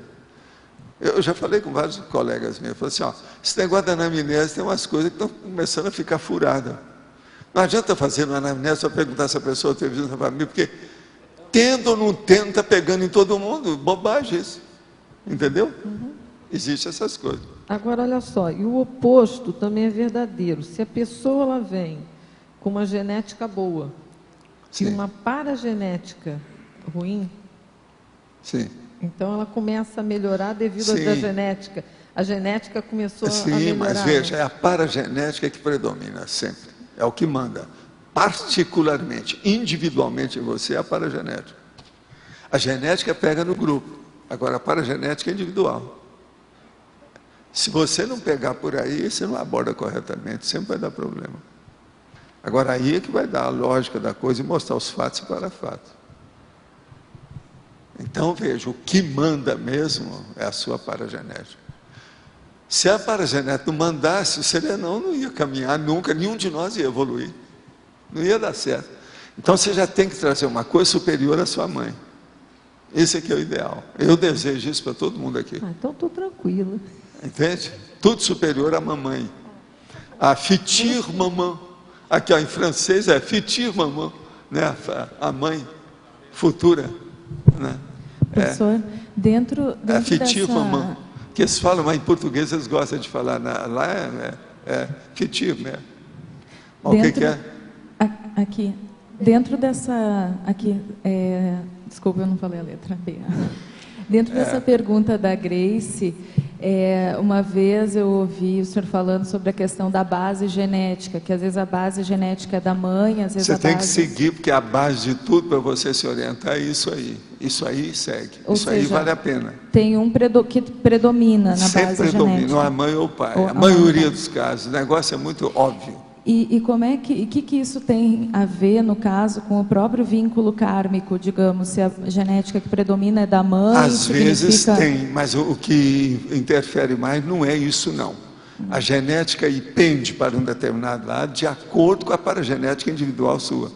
Eu já falei com vários colegas meus, eu falei assim, ó, esse negócio da anamnese tem umas coisas que estão começando a ficar furadas. Não adianta fazer uma anamnese para perguntar se a pessoa teve vida na família, porque tendo ou não tendo, está pegando em todo mundo, bobagem isso. Entendeu? Existem essas coisas. Agora, olha só, e o oposto também é verdadeiro. Se a pessoa ela vem com uma genética boa e uma paragenética ruim, então ela começa a melhorar devido à genética. A genética começou a melhorar. Sim, mas veja, é a paragenética que predomina sempre. É o que manda. Particularmente, individualmente em você, é a paragenética. A genética pega no grupo. Agora, a paragenética é individual. Se você não pegar por aí, você não aborda corretamente, sempre vai dar problema. Agora, aí é que vai dar a lógica da coisa e mostrar os fatos e parafatos. Então, veja, o que manda mesmo é a sua paragenética. Se a paragenética não mandasse, o serenão não ia caminhar nunca, nenhum de nós ia evoluir. Não ia dar certo. Então, você já tem que trazer uma coisa superior à sua mãe. Esse aqui é o ideal. Eu desejo isso para todo mundo aqui. Então estou tranquila. Entende? Tudo superior à mamãe. A fitir mamã. Aqui ó, em francês é fitir mamã, né? A mãe futura, né? Professor, dentro fitir dessa... mamã. Que eles falam, mas em português eles gostam de falar. Lá é fitir mesmo. O que é? Aqui. Dentro dessa... Aqui, desculpa, eu não falei a letra B. Dentro dessa pergunta da Grace, uma vez eu ouvi o senhor falando sobre a questão da base genética, que às vezes a base genética é da mãe, às vezes você tem que seguir, porque a base de tudo para você se orientar é isso aí. Isso aí segue. Ou isso seja, aí vale a pena. Tem um que predomina na sempre base predomina, genética. a mãe ou o pai. A maioria dos casos. O negócio é muito óbvio. E como é que isso tem a ver, no caso, com o próprio vínculo kármico, digamos, se a genética que predomina é da mãe? Às vezes tem, mas o que interfere mais não é isso, não. A genética pende para um determinado lado de acordo com a paragenética individual sua.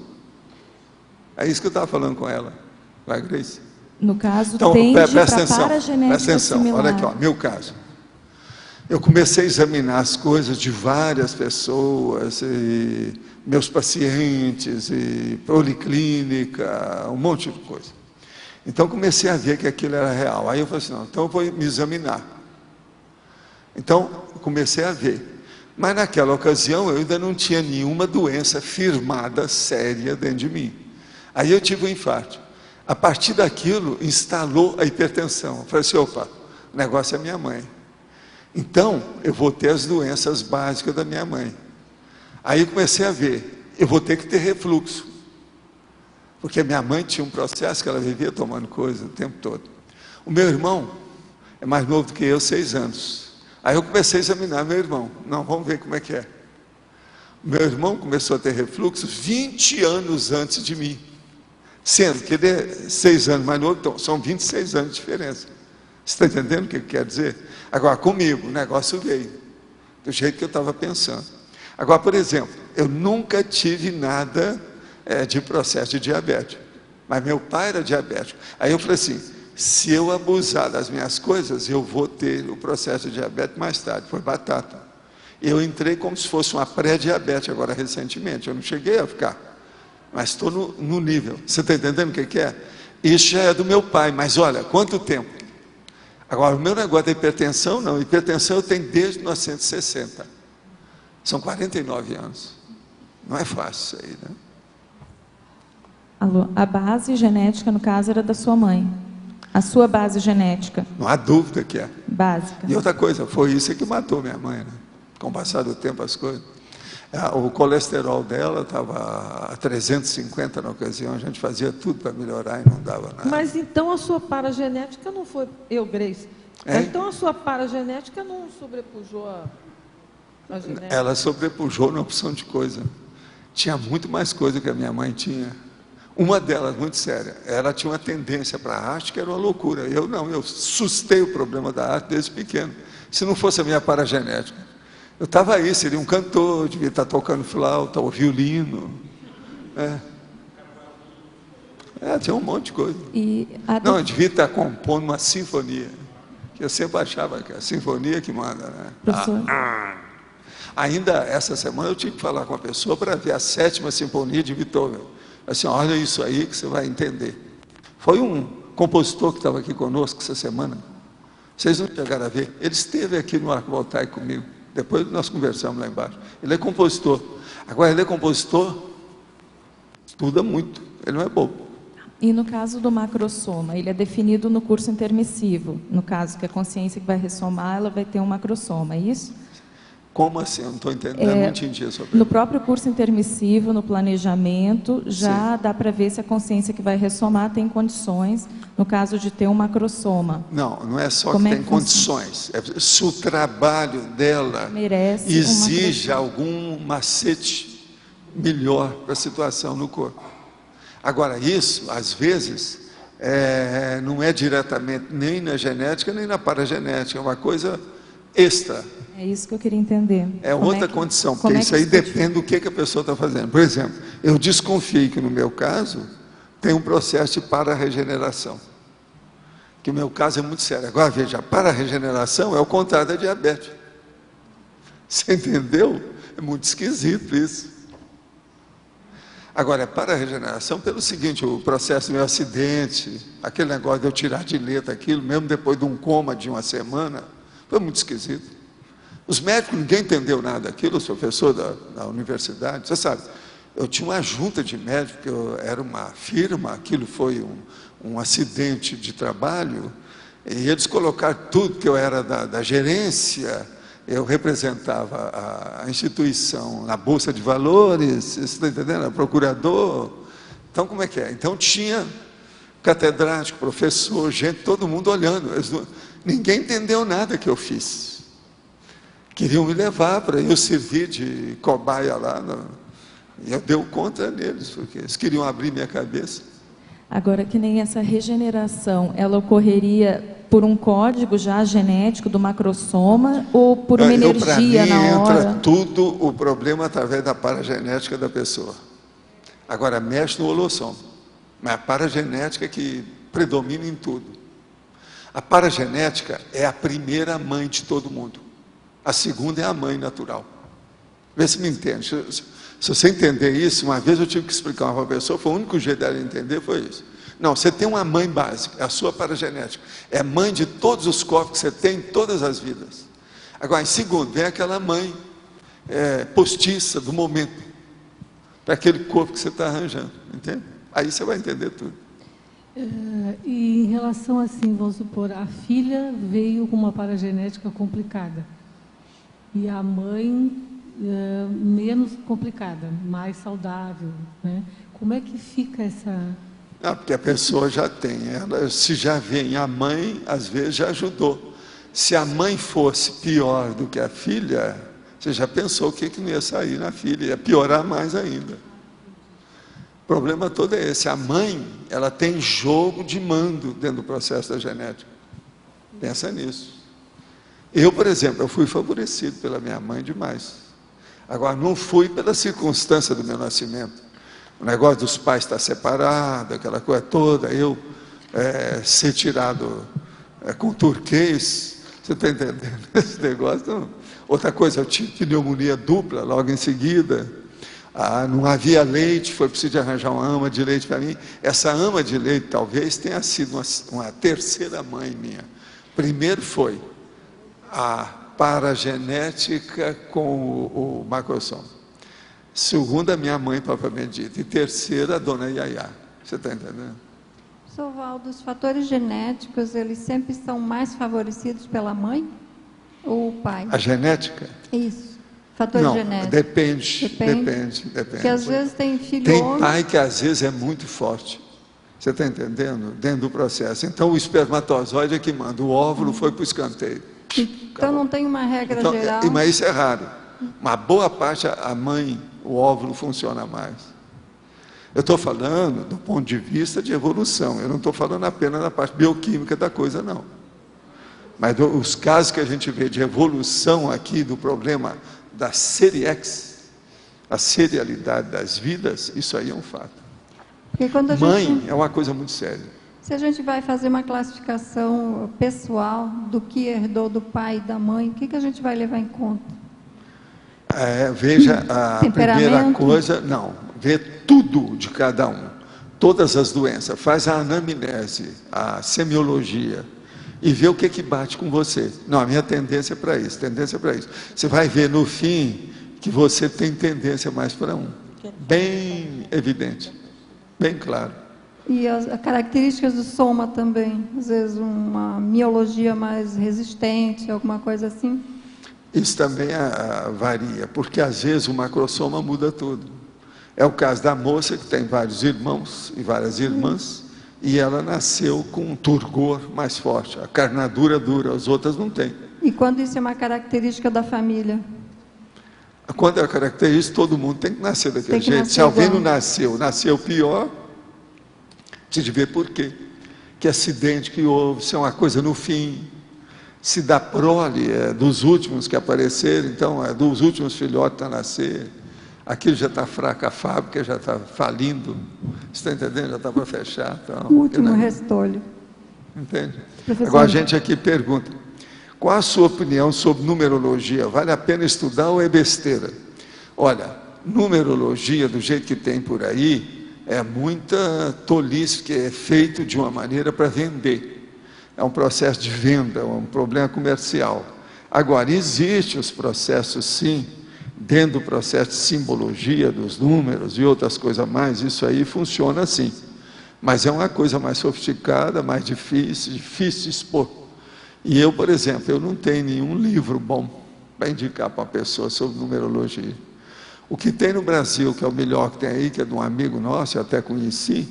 É isso que eu estava falando com ela, com a Grace. No caso, então, tende para presta atenção, paragenética similar. Olha aqui, ó, meu caso. Eu comecei a examinar as coisas de várias pessoas, e meus pacientes, e policlínica, um monte de coisa. Então comecei a ver que aquilo era real. Aí eu falei assim, não, então eu vou me examinar. Então comecei a ver. Mas naquela ocasião eu ainda não tinha nenhuma doença firmada, séria dentro de mim. Aí eu tive um infarto. A partir daquilo, instalou a hipertensão. Eu falei assim, opa, o negócio é minha mãe. Então, eu vou ter as doenças básicas da minha mãe. Aí eu comecei a ver, eu vou ter que ter refluxo. Porque minha mãe tinha um processo que ela vivia tomando coisa o tempo todo. O meu irmão é mais novo do que eu, 6 anos. Aí eu comecei a examinar meu irmão. Não, vamos ver como é que é. Meu irmão começou a ter refluxo 20 anos antes de mim. Sendo que ele é 6 anos mais novo, então são 26 anos de diferença. Você está entendendo o que quer dizer? Agora, comigo, o negócio veio, do jeito que eu estava pensando. Agora, por exemplo, eu nunca tive nada de processo de diabetes, mas meu pai era diabético. Aí eu falei assim, se eu abusar das minhas coisas, eu vou ter o processo de diabetes mais tarde. Foi batata. Eu entrei como se fosse uma pré-diabetes agora recentemente, eu não cheguei a ficar. Mas estou no nível. Você está entendendo o que é? Isso já é do meu pai, mas olha, quanto tempo? Agora, o meu negócio da hipertensão, não. Hipertensão eu tenho desde 1960. São 49 anos. Não é fácil isso aí, né? Alô, a base genética, no caso, era da sua mãe. A sua base genética. Não há dúvida que é. Básica. E outra coisa, foi isso que matou minha mãe, né? Com o passar do tempo, as coisas. O colesterol dela estava a 350 na ocasião, a gente fazia tudo para melhorar e não dava nada. Mas então a sua paragenética não foi... Grace. Então a sua paragenética não sobrepujou a genética? Ela sobrepujou numa opção de coisa. Tinha muito mais coisa que a minha mãe tinha. Uma delas, muito séria, ela tinha uma tendência para a arte que era uma loucura. Eu não, eu sustei o problema da arte desde pequeno. Se não fosse a minha paragenética. Eu estava aí, seria um cantor, devia estar tocando flauta ou violino. Tinha um monte de coisa. Não, eu devia estar compondo uma sinfonia. Que eu sempre achava que é a sinfonia que manda, né? Professor. Ainda essa semana eu tive que falar com uma pessoa para ver a 7ª Sinfonia de Beethoven. Assim, olha isso aí que você vai entender. Foi um compositor que estava aqui conosco essa semana. Vocês não chegaram a ver. Ele esteve aqui no Arco Voltaico comigo. Depois nós conversamos lá embaixo. Ele é compositor. Agora, ele é compositor, estuda muito. Ele não é bobo. E no caso do macrosoma, ele é definido no curso intermissivo. No caso que a consciência que vai ressomar, ela vai ter um macrosoma, é isso? Como assim? Eu não estou entendendo, eu não entendi a sua pergunta. No próprio curso intermissivo, no planejamento, já dá para ver se a consciência que vai ressomar tem condições, no caso de ter um macrosoma. Não, não é só que tem condições. Se o trabalho dela merece exige algum macete melhor para a situação no corpo. Agora, isso, às vezes, não é diretamente nem na genética, nem na paragenética. É uma coisa extra. É isso que eu queria entender. É outra condição, porque isso aí depende do que a pessoa está fazendo. Por exemplo, eu desconfiei que no meu caso tem um processo de para-regeneração. Que o meu caso é muito sério. Agora veja, a para-regeneração é o contrário da diabetes. Você entendeu? É muito esquisito isso. Agora, é para-regeneração pelo seguinte, o processo do meu acidente, aquele negócio de eu tirar de letra aquilo, mesmo depois de um coma de uma semana, foi muito esquisito. Os médicos, ninguém entendeu nada daquilo, o professor da universidade, você sabe, eu tinha uma junta de médicos, eu era uma firma, aquilo foi um acidente de trabalho, e eles colocaram tudo, que eu era da gerência, eu representava a instituição na Bolsa de Valores, você está entendendo? Procurador. Então, como é que é? Então, tinha catedrático, professor, gente, todo mundo olhando. Ninguém entendeu nada que eu fiz. Queriam me levar para eu servir de cobaia lá. E eu dei conta neles, porque eles queriam abrir minha cabeça. Agora, que nem essa regeneração, ela ocorreria por um código já genético do macrossoma ou por uma Pra energia mim, na hora? entra tudo o problema através da paragenética da pessoa. Agora, mexe no holossoma. Mas a paragenética é que predomina em tudo. A paragenética é a primeira mãe de todo mundo. A segunda é a mãe natural. Vê se me entende. Se você entender isso, uma vez eu tive que explicar uma pessoa, foi o único jeito dela entender, foi isso. Não, você tem uma mãe básica, é a sua paragenética. É mãe de todos os corpos que você tem em todas as vidas. Agora, em segundo, vem aquela mãe postiça do momento, para aquele corpo que você está arranjando, entende? Aí você vai entender tudo. E em relação assim, vamos supor, a filha veio com uma paragenética complicada e a mãe menos complicada, mais saudável, né? Como é que fica essa... Porque a pessoa já tem, ela se já vem, a mãe às vezes já ajudou. Se a mãe fosse pior do que a filha, você já pensou o que não ia sair na filha, ia piorar mais ainda. O problema todo é esse, a mãe, ela tem jogo de mando dentro do processo da genética. Pensa nisso. Eu, por exemplo, eu fui favorecido pela minha mãe demais. Agora, não fui pela circunstância do meu nascimento. O negócio dos pais estar separados, aquela coisa toda, eu ser tirado com turquês, você está entendendo esse negócio? Não. Outra coisa, eu tive pneumonia dupla logo em seguida, não havia leite, foi preciso arranjar uma ama de leite para mim. Essa ama de leite talvez tenha sido uma terceira mãe minha. Primeiro foi a paragenética com o macrossoma. Segunda, minha mãe, propriamente dita. E terceira, a dona Yaya. Você está entendendo? Sr. Valdo, os fatores genéticos, eles sempre são mais favorecidos pela mãe ou o pai? A genética? Isso. Fator genético. Depende. Porque às vezes tem filho Tem homem... pai que às vezes é muito forte. Você está entendendo? Dentro do processo. Então o espermatozoide é que manda. O óvulo foi para o escanteio. Então não tem uma regra geral. Mas isso é raro. Uma boa parte, a mãe, o óvulo funciona mais. Eu estou falando do ponto de vista de evolução. Eu não estou falando apenas da parte bioquímica da coisa, não. Mas os casos que a gente vê de evolução aqui do problema da série X, a serialidade das vidas, isso aí é um fato. Mãe é uma coisa muito séria. Se a gente vai fazer uma classificação pessoal do que herdou do pai e da mãe, o que a gente vai levar em conta? Veja a primeira coisa, vê tudo de cada um, todas as doenças, faz a anamnese, a semiologia, e vê o que bate com você. Não, a minha tendência é para isso, Você vai ver no fim que você tem tendência mais para um, bem evidente, bem claro. E as características do soma também, às vezes uma miologia mais resistente, alguma coisa assim? Isso também varia, porque às vezes o macrossoma muda tudo. É o caso da moça que tem vários irmãos e várias irmãs, e ela nasceu com um turgor mais forte, a carnadura dura, as outras não têm. E quando isso é uma característica da família? Quando é característica, todo mundo tem que nascer daquele jeito. Se alguém não nasceu pior, precisa ver por quê. Que acidente que houve, se é uma coisa no fim, se da prole dos últimos que apareceram, então é dos últimos filhotes a nascer, aquilo já está fraco, a fábrica já está falindo, você está entendendo? Já está para fechar. Então, o último restolho. Entende? Agora a gente aqui pergunta, qual a sua opinião sobre numerologia? Vale a pena estudar ou é besteira? Olha, numerologia do jeito que tem por aí, é muita tolice, que é feito de uma maneira para vender. É um processo de venda, é um problema comercial. Agora, existem os processos, sim, dentro do processo de simbologia dos números e outras coisas mais, isso aí funciona assim. Mas é uma coisa mais sofisticada, mais difícil de expor. E eu, por exemplo, eu não tenho nenhum livro bom para indicar para uma pessoa sobre numerologia. O que tem no Brasil, que é o melhor que tem aí, que é de um amigo nosso, eu até conheci,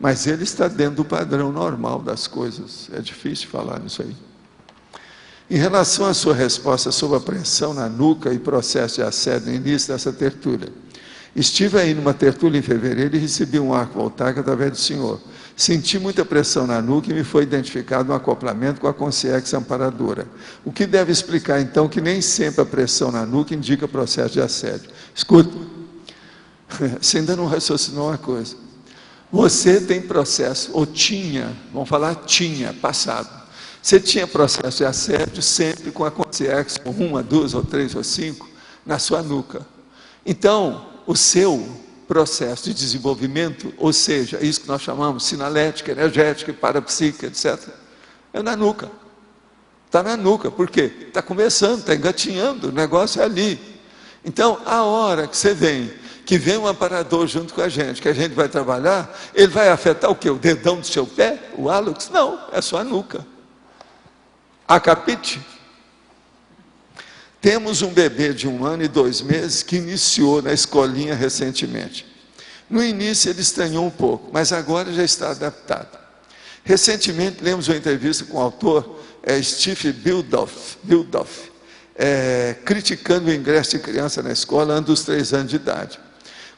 mas ele está dentro do padrão normal das coisas. É difícil falar nisso aí. Em relação à sua resposta sobre a pressão na nuca e processo de assédio no início dessa tertúlia, estive aí numa tertúlia em fevereiro e recebi um arco voltaico através do senhor. Senti muita pressão na nuca e me foi identificado um acoplamento com a consciência amparadora. O que deve explicar, então, que nem sempre a pressão na nuca indica processo de assédio. Escuta, você ainda não raciocinou uma coisa. Você tem processo, ou tinha, vamos falar tinha, passado. Você tinha processo de assédio sempre com a consciência, 1, 2, ou 3, ou 5, na sua nuca. Então, o seu processo de desenvolvimento, ou seja, isso que nós chamamos sinalética, energética, parapsíquica, etc., é na nuca. Está na nuca, por quê? Está começando, está engatinhando, o negócio é ali. Então, a hora que você vem, que vem um amparador junto com a gente, que a gente vai trabalhar, ele vai afetar o quê? O dedão do seu pé? O hálux? Não, é só a nuca. Acapite? Temos um bebê de 1 ano e 2 meses que iniciou na escolinha recentemente. No início ele estranhou um pouco, mas agora já está adaptado. Recentemente lemos uma entrevista com o autor Steve Bildoff, criticando o ingresso de criança na escola antes dos 3 anos de idade.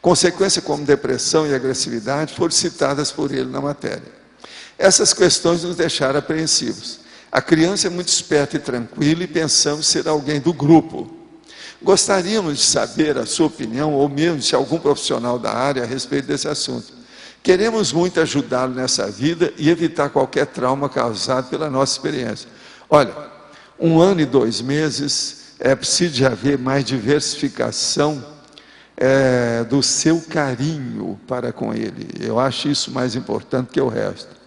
Consequências como depressão e agressividade foram citadas por ele na matéria. Essas questões nos deixaram apreensivos. A criança é muito esperta e tranquila e pensamos ser alguém do grupo. Gostaríamos de saber a sua opinião, ou mesmo de algum profissional da área a respeito desse assunto. Queremos muito ajudá-lo nessa vida e evitar qualquer trauma causado pela nossa experiência. Olha, 1 ano e 2 meses é preciso haver mais diversificação do seu carinho para com ele. Eu acho isso mais importante que o resto.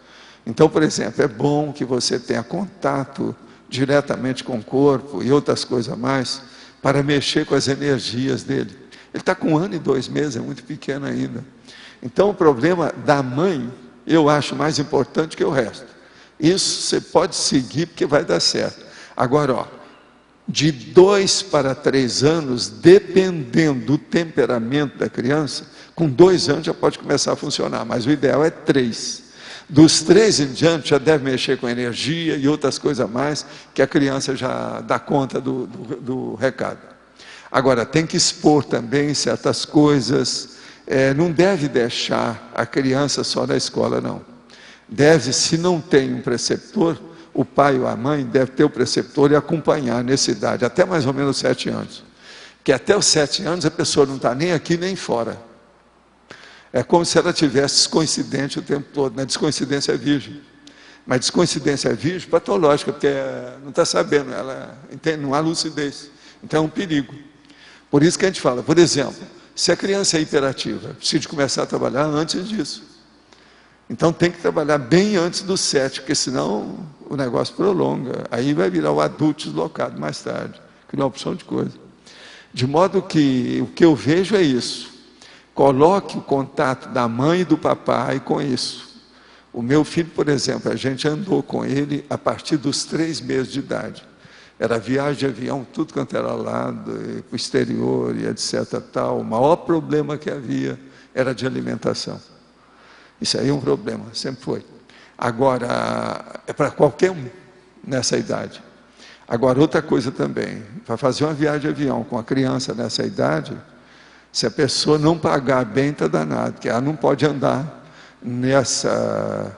Então, por exemplo, é bom que você tenha contato diretamente com o corpo e outras coisas a mais, para mexer com as energias dele. Ele está com 1 ano e 2 meses, é muito pequeno ainda. Então, o problema da mãe, eu acho mais importante que o resto. Isso você pode seguir, porque vai dar certo. Agora, ó, de 2 para 3 anos, dependendo do temperamento da criança, com 2 anos já pode começar a funcionar, mas o ideal é 3. Dos 3 em diante já deve mexer com energia e outras coisas a mais, que a criança já dá conta do recado. Agora, tem que expor também certas coisas, não deve deixar a criança só na escola, não. Deve, se não tem um preceptor, o pai ou a mãe deve ter o preceptor e acompanhar nessa idade, até mais ou menos 7 anos. Porque até os 7 anos a pessoa não está nem aqui nem fora. É como se ela tivesse descoincidente o tempo todo, né? Descoincidência virgem. Mas descoincidência virgem patológica, porque não está sabendo, ela entende, não há lucidez. Então é um perigo. Por isso que a gente fala, por exemplo, se a criança é hiperativa, precisa começar a trabalhar antes disso. Então tem que trabalhar bem antes dos 7, porque senão o negócio prolonga. Aí vai virar o adulto deslocado mais tarde, que não é uma opção de coisa. De modo que o que eu vejo é isso. Coloque o contato da mãe e do papai com isso. O meu filho, por exemplo, a gente andou com ele a partir dos 3 meses de idade. Era viagem de avião, tudo quanto era lado, para o exterior e etc. Tal. O maior problema que havia era de alimentação. Isso aí é um problema, sempre foi. Agora, é para qualquer um nessa idade. Agora, outra coisa também, para fazer uma viagem de avião com a criança nessa idade, se a pessoa não pagar bem, está danado, porque ela não pode andar nessa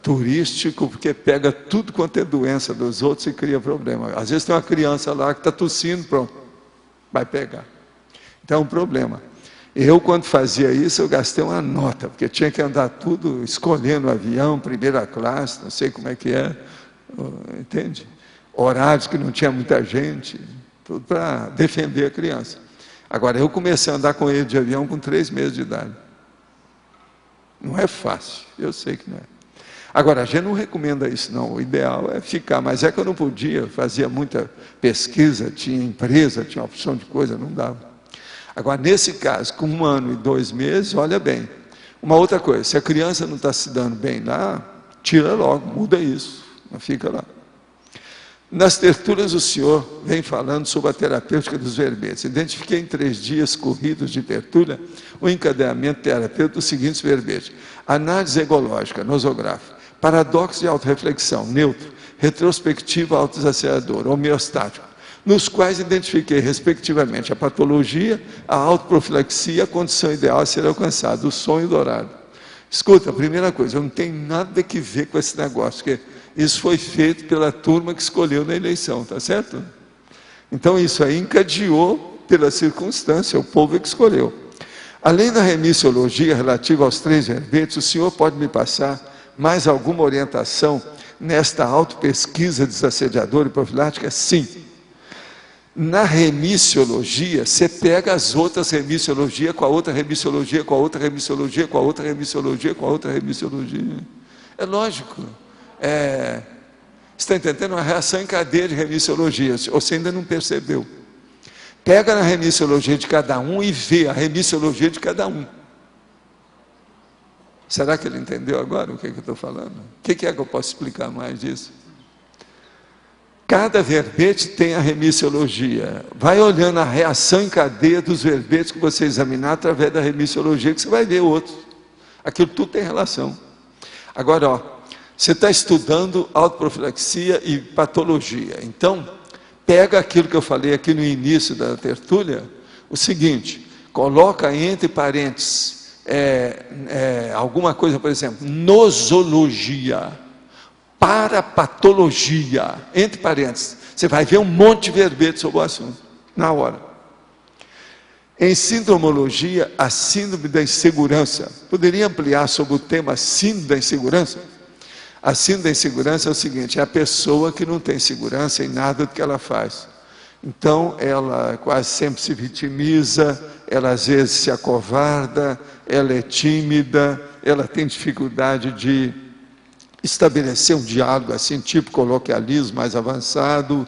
turístico, porque pega tudo quanto é doença dos outros e cria problema. Às vezes tem uma criança lá que está tossindo, pronto, vai pegar. Então é um problema. Eu, quando fazia isso, eu gastei uma nota, porque tinha que andar tudo escolhendo o avião, primeira classe, não sei como é que é, entende? Horários que não tinha muita gente, tudo para defender a criança. Agora, eu comecei a andar com ele de avião com 3 meses de idade. Não é fácil, eu sei que não é. Agora, a gente não recomenda isso, não. O ideal é ficar, mas é que eu não podia, fazia muita pesquisa, tinha empresa, tinha opção de coisa, não dava. Agora, nesse caso, com 1 ano e 2 meses, olha bem. Uma outra coisa, se a criança não está se dando bem lá, tira logo, muda isso, não fica lá. Nas terturas, o senhor vem falando sobre a terapêutica dos verbetes. Identifiquei em 3 dias corridos de tertúlia o encadeamento terapêutico dos seguintes verbetes: análise egológica, nosográfica, paradoxo de autorreflexão, neutro, retrospectiva autodesaceradora, homeostático, nos quais identifiquei, respectivamente, a patologia, a autoprofilaxia, a condição ideal a ser alcançada, o sonho dourado. Escuta, a primeira coisa, eu não tenho nada que ver com esse negócio, porque isso foi feito pela turma que escolheu na eleição, tá certo? Então isso aí encadeou pela circunstância, o povo é que escolheu. Além da remissiologia relativa aos 3 verbetes, o senhor pode me passar mais alguma orientação nesta autopesquisa desassediadora e profilática? Sim. Na remissiologia, você pega as outras remissiologias com a outra remissiologia, com a outra remissiologia, com a outra remissiologia, com a outra remissiologia. É lógico. Você está entendendo? Uma reação em cadeia de remissiologias. Você ainda não percebeu. Pega na remissiologia de cada um e vê a remissiologia de cada um. Será que ele entendeu agora o que eu estou falando? O que é que eu posso explicar mais disso? Cada verbete tem a remissiologia. Vai olhando a reação em cadeia dos verbetes que você examinar através da remissiologia, que você vai ver outros. Aquilo tudo tem relação. Agora, você está estudando autoprofilaxia e patologia. Então, pega aquilo que eu falei aqui no início da tertúlia, o seguinte, coloca entre parênteses, alguma coisa, por exemplo, nosologia, parapatologia, entre parênteses, você vai ver um monte de verbete sobre o assunto, na hora. Em sindromologia, a síndrome da insegurança. Poderia ampliar sobre o tema síndrome da insegurança? A síndrome da insegurança é o seguinte, é a pessoa que não tem segurança em nada do que ela faz. Então, ela quase sempre se vitimiza, ela às vezes se acovarda, ela é tímida, ela tem dificuldade de estabelecer um diálogo assim, tipo coloquialismo mais avançado,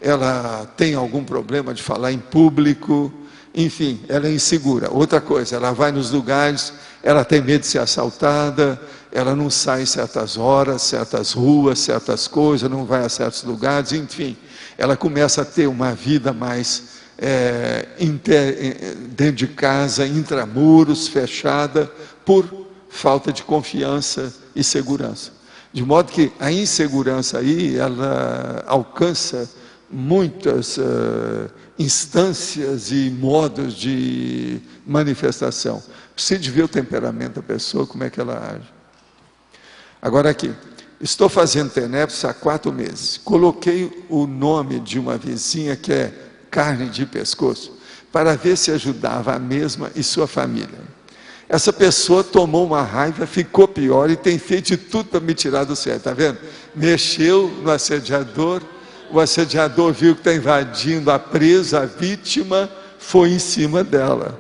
ela tem algum problema de falar em público, enfim, ela é insegura. Outra coisa, ela vai nos lugares, ela tem medo de ser assaltada, ela não sai em certas horas, certas ruas, certas coisas, não vai a certos lugares, enfim, ela começa a ter uma vida mais dentro de casa, intramuros, fechada, por falta de confiança e segurança. De modo que a insegurança aí, ela alcança muitas instâncias e modos de manifestação. Precisa de ver o temperamento da pessoa, como é que ela age. Agora aqui, estou fazendo TENEPS há 4 meses. Coloquei o nome de uma vizinha que é carne de pescoço, para ver se ajudava a mesma e sua família. Essa pessoa tomou uma raiva, ficou pior e tem feito de tudo para me tirar do sério, está vendo? Mexeu no assediador, o assediador viu que está invadindo a presa, a vítima foi em cima dela.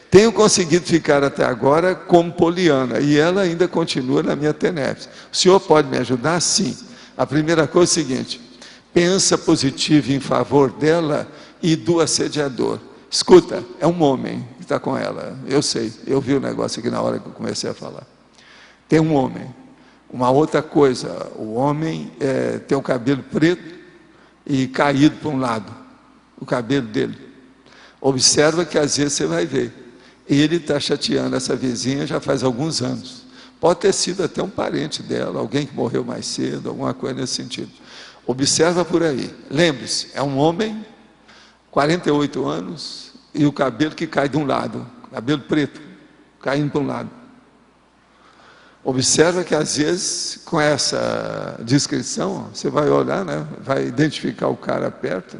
Tenho conseguido ficar até agora como poliana, e ela ainda continua na minha TENEPS. O senhor pode me ajudar? Sim. A primeira coisa é o seguinte, pensa positivo em favor dela e do assediador. Escuta, é um homem que está com ela, eu sei, eu vi o negócio aqui na hora que eu comecei a falar. Tem um homem. Uma outra coisa, o homem tem o cabelo preto e caído para um lado, o cabelo dele. Observa que às vezes você vai ver, ele está chateando essa vizinha já faz alguns anos. Pode ter sido até um parente dela, alguém que morreu mais cedo, alguma coisa nesse sentido. Observa por aí. Lembre-se, é um homem, 48 anos, e o cabelo que cai de um lado, cabelo preto, caindo para um lado. Observa que às vezes, com essa descrição, você vai olhar, né? Vai identificar o cara perto.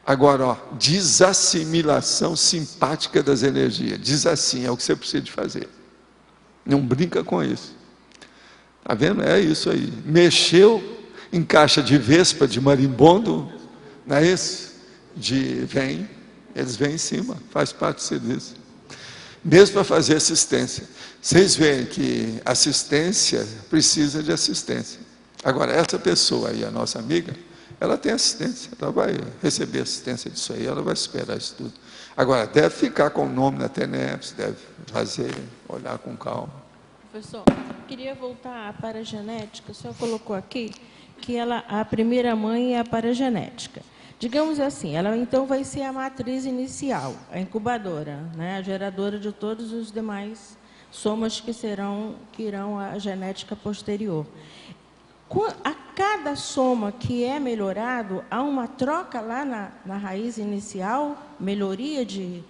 Agora, desassimilação simpática das energias. Diz assim, é o que você precisa de fazer. Não brinca com isso. Está vendo? É isso aí. Mexeu em caixa de vespa, de marimbondo, não é isso? Eles vêm em cima, faz parte do serviço. Mesmo para fazer assistência. Vocês veem que assistência precisa de assistência. Agora, essa pessoa aí, a nossa amiga, ela tem assistência, ela vai receber assistência disso aí, ela vai esperar isso tudo. Agora, deve ficar com o nome na TENEPS, deve fazer, olhar com calma. Professor, queria voltar à paragenética. O senhor colocou aqui que a primeira mãe é a paragenética. Digamos assim, ela então vai ser a matriz inicial, a incubadora, né, a geradora de todos os demais somas que irão à genética posterior. A cada soma que é melhorado, há uma troca lá na raiz inicial? Melhoria de...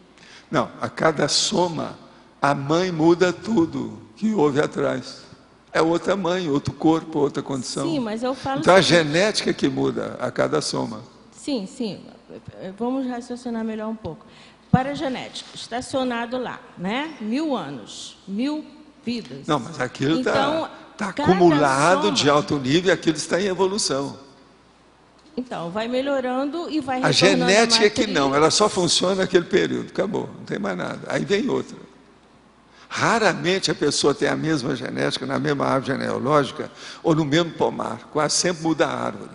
Não, a cada soma, a mãe muda tudo. que houve atrás. É outra mãe, outro corpo, outra condição. Sim, mas eu falo... Então a genética que muda a cada soma. Sim, sim. Vamos raciocinar melhor um pouco. Paragenética, estacionado lá, né? 1000 anos, 1000 vidas. Não, mas aquilo está Então, acumulado soma, de alto nível e aquilo está em evolução. Então, vai melhorando e vai A retornando genética é que matriz. não, ela só funciona naquele período, acabou, não tem mais nada. Aí vem outra. Raramente a pessoa tem a mesma genética na mesma árvore genealógica ou no mesmo pomar, quase sempre muda a árvore.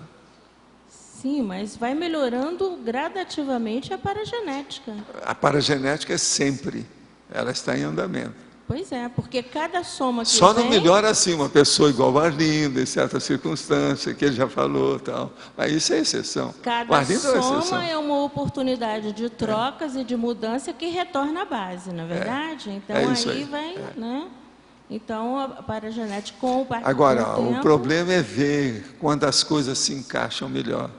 Sim, mas vai melhorando gradativamente a paragenética. A paragenética é sempre, ela está em andamento. Pois é, porque cada soma que Só não vem... melhora assim, uma pessoa igual o Arlindo, em certas circunstâncias, que ele já falou, tal. Mas isso é exceção. O Cada Arlindo é exceção. soma é uma oportunidade de trocas e de mudança que retorna à base, não é verdade? Então, aí vai, né? Então, a paragenética com o Agora, com o tempo... o problema é ver quando as coisas se encaixam melhor.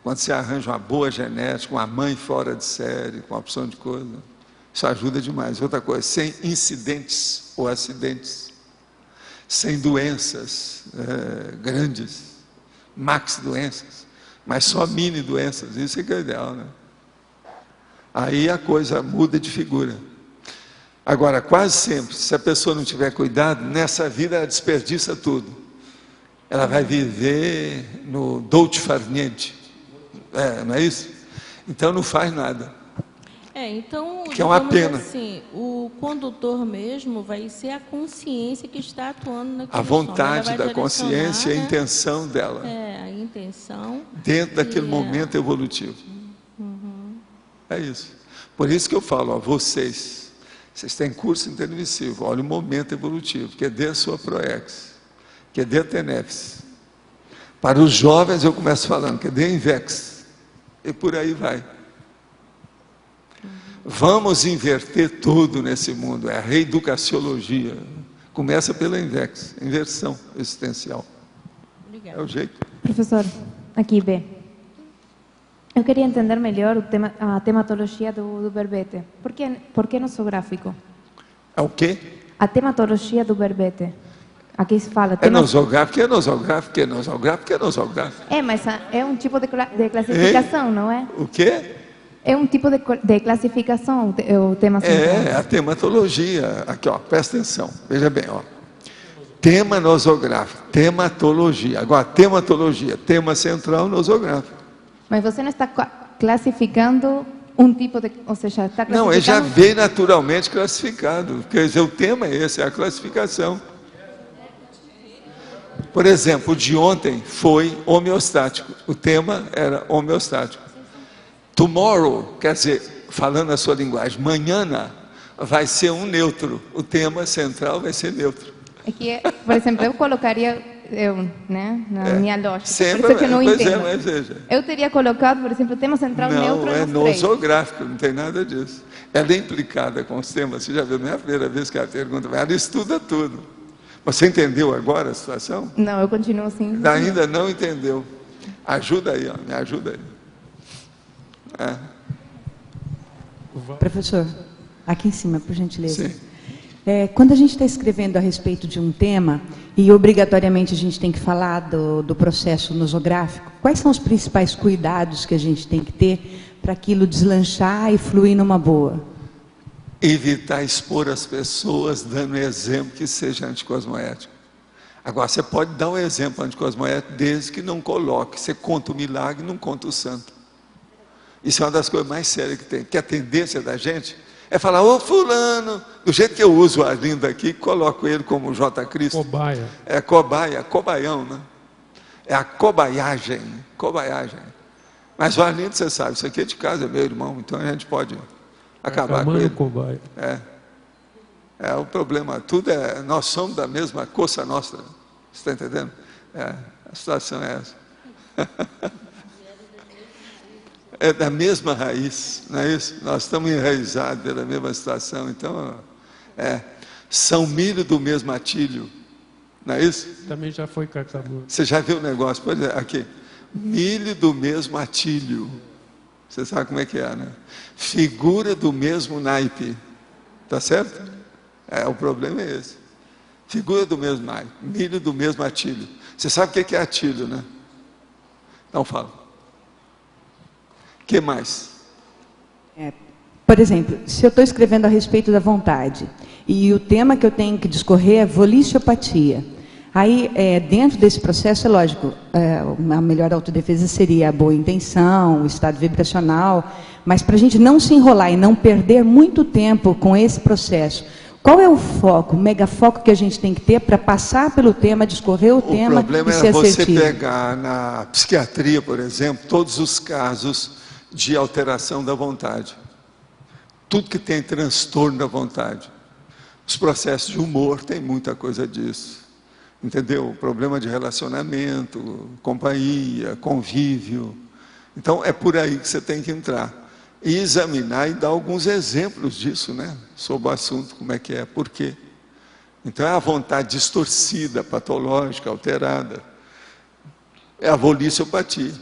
Quando você arranja uma boa genética, uma mãe fora de série, com uma opção de coisa... Isso ajuda demais. Outra coisa, sem incidentes ou acidentes, sem doenças grandes, max doenças, mas só mini doenças, isso é que é o ideal, né? Aí a coisa muda de figura. Agora, quase sempre, se a pessoa não tiver cuidado, nessa vida ela desperdiça tudo. Ela vai viver no dolce far niente, não é isso? Então não faz nada. Então, que é uma pena. Assim, o condutor mesmo vai ser a consciência que está atuando naquele a vontade som. da consciência e a intenção dela. A intenção. Dentro daquele momento evolutivo. É isso. Por isso que eu falo, vocês têm curso intermissivo, olha o momento evolutivo, que é dentro da sua ProEx, que é dentro da TENEPS. Para os jovens eu começo falando, que é dentro da INVEX. E por aí vai. Vamos inverter tudo nesse mundo, é a reeducaciologia. Começa pela INVEX, inversão existencial. Obrigada. É o jeito. Professor, aqui B. Eu queria entender melhor a tematologia do verbete. Por que nosográfico? É o quê? A tematologia do verbete. Aqui se fala... É nosográfico, é nosográfico, é nosográfico, é nosográfico. Mas é um tipo de classificação, não é? O quê? É um tipo de classificação, o tema central. É a tematologia. Aqui, presta atenção. Veja bem, tema nosográfico, tematologia. Agora, tematologia, tema central, nosográfico. Mas você não está classificando um tipo de... Ou seja, está classificando... Não, ele já veio naturalmente classificado. Quer dizer, o tema é esse, é a classificação. Por exemplo, o de ontem foi homeostático. O tema era homeostático. Tomorrow, quer dizer, falando a sua linguagem, manhã vai ser um neutro. O tema central vai ser neutro. É que, por exemplo, eu colocaria, na minha lógica, sempre, por isso que eu não entendo. Mas veja. Eu teria colocado, por exemplo, o tema central neutro. Não, é nosográfico, não tem nada disso. Ela é implicada com os temas. Você já viu, não é a primeira vez que ela pergunta, mas ela estuda tudo. Você entendeu agora a situação? Não, eu continuo assim. Ainda não entendeu. Ajuda aí, me ajuda aí. Professor, aqui em cima, por gentileza. Sim. Quando a gente está escrevendo a respeito de um tema, e obrigatoriamente a gente tem que falar do processo nosográfico, quais são os principais cuidados que a gente tem que ter para aquilo deslanchar e fluir numa boa? Evitar expor as pessoas dando exemplo que seja anticosmoético. Agora, você pode dar um exemplo anticosmoético desde que não coloque. Você conta o milagre, não conta o santo. Isso é uma das coisas mais sérias que tem. Porque a tendência da gente é falar, ô fulano, do jeito que eu uso o Arlindo aqui, coloco ele como J. Cristo. Cobaia. É cobaia, cobaião, né? É a cobaiagem. Mas o Arlindo, você sabe, isso aqui é de casa, é meu irmão, então a gente pode acabar com ele. Cobaia. É o problema, nós somos da mesma coça nossa. Você está entendendo? A situação é essa. É da mesma raiz, não é isso? Nós estamos enraizados pela mesma situação, então, são milho do mesmo atilho, não é isso? Também já foi cartabu. Você já viu o negócio? Pois é, aqui, milho do mesmo atilho, você sabe como é que é, né? Figura do mesmo naipe, tá certo? O problema é esse. Figura do mesmo naipe, milho do mesmo atilho. Você sabe o que é atilho, né? Então fala. O que mais? Por exemplo, se eu estou escrevendo a respeito da vontade, e o tema que eu tenho que discorrer é voliciopatia, aí, dentro desse processo, é lógico, a melhor autodefesa seria a boa intenção, o estado vibracional, mas para a gente não se enrolar e não perder muito tempo com esse processo, qual é o foco, o megafoco que a gente tem que ter para passar pelo tema, discorrer o tema e ser assertivo? O problema é você pegar na psiquiatria, por exemplo, todos os casos de alteração da vontade. Tudo que tem transtorno da vontade. Os processos de humor tem muita coisa disso. Entendeu? O problema de relacionamento, companhia, convívio. Então, é por aí que você tem que entrar. E examinar e dar alguns exemplos disso, né? Sobre o assunto, como é que é, por quê. Então, é a vontade distorcida, patológica, alterada. É a voliciopatia.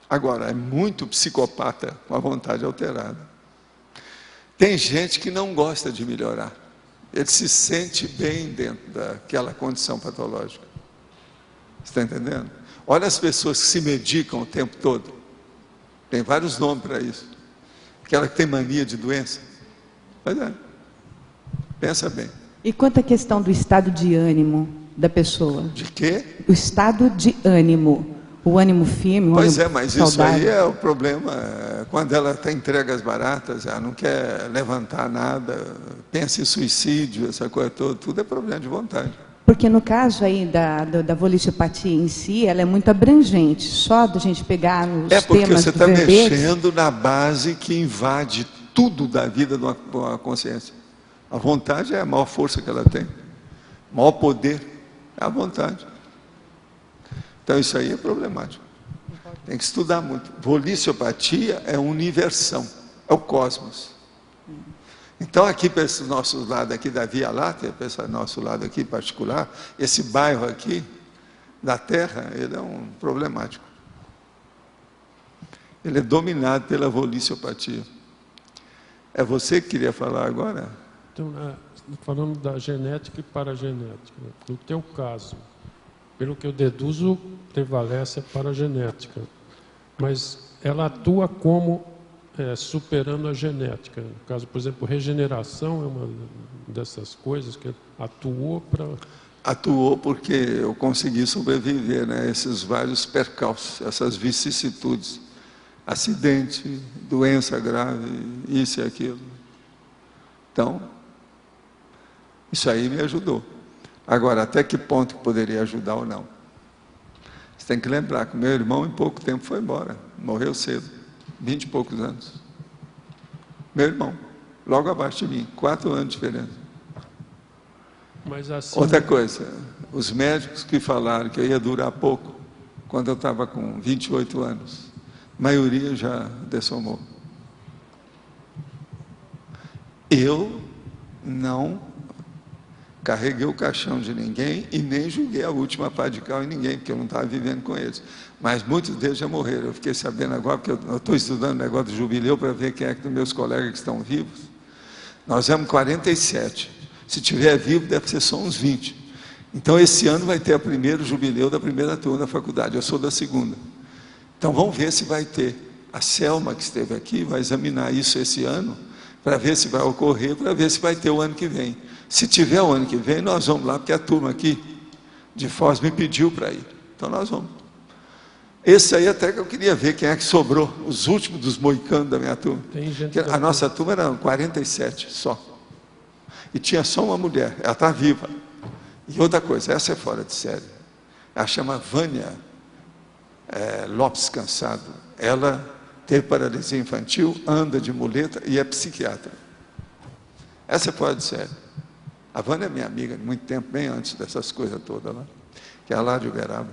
Agora, é muito psicopata com a vontade alterada. Tem gente que não gosta de melhorar. Ele se sente bem dentro daquela condição patológica. Você está entendendo? Olha as pessoas que se medicam o tempo todo. Tem vários nomes para isso. Aquela que tem mania de doença. Mas pensa bem. E quanto à questão do estado de ânimo da pessoa? De quê? O estado de ânimo. O ânimo firme, o pois ânimo mas saudável. Isso aí é o problema. Quando ela está entregue às baratas, ela não quer levantar nada, pensa em suicídio, essa coisa toda, tudo é problema de vontade. Porque no caso aí da voliciopatia em si, ela é muito abrangente. Só da gente pegar nos temas porque você está verbetes, mexendo na base que invade tudo da vida de uma consciência. A vontade é a maior força que ela tem. O maior poder é a vontade. Então isso aí é problemático. Tem que estudar muito. Voliciopatia é universão, é o cosmos. Então aqui para esse nosso lado aqui da Via Láctea, para esse nosso lado aqui particular, esse bairro aqui da Terra, ele é um problemático. Ele é dominado pela voliciopatia. É você que queria falar agora? Então, falando da genética e paragenética, no teu caso, pelo que eu deduzo, prevalece a paragenética, mas ela atua como superando a genética. No caso, por exemplo, regeneração é uma dessas coisas que atuou para... Atuou porque eu consegui sobreviver, né? Esses vários percalços, essas vicissitudes, acidente, doença grave, isso e aquilo. Então, isso aí me ajudou. Agora, até que ponto que poderia ajudar ou não? Você tem que lembrar que meu irmão em pouco tempo foi embora, morreu cedo, 20 e poucos anos. Meu irmão, logo abaixo de mim, 4 anos de diferença. Mas assim... Outra coisa, os médicos que falaram que eu ia durar pouco, quando eu estava com 28 anos, a maioria já dessomou. Eu não carreguei o caixão de ninguém e nem julguei a última pá de cal em ninguém, porque eu não estava vivendo com eles. Mas muitos deles já morreram. Eu fiquei sabendo agora, porque eu estou estudando o negócio do jubileu para ver quem é que dos meus colegas que estão vivos. Nós somos 47. Se tiver vivo, deve ser só uns 20. Então, esse ano vai ter o primeiro jubileu da primeira turma da faculdade. Eu sou da segunda. Então, vamos ver se vai ter. A Selma, que esteve aqui, vai examinar isso esse ano, para ver se vai ocorrer, para ver se vai ter o ano que vem. Se tiver o ano que vem, nós vamos lá, porque a turma aqui de Foz me pediu para ir. Então nós vamos. Esse aí até que eu queria ver quem é que sobrou, os últimos dos moicanos da minha turma. A nossa turma era 47 só. E tinha só uma mulher, ela está viva. E outra coisa, essa é fora de série. Ela chama Vânia Lopes Cansado. Ela teve paralisia infantil, anda de muleta e é psiquiatra. Essa é fora de série. A Vânia é minha amiga de muito tempo, bem antes dessas coisas todas lá, que é lá de Uberaba.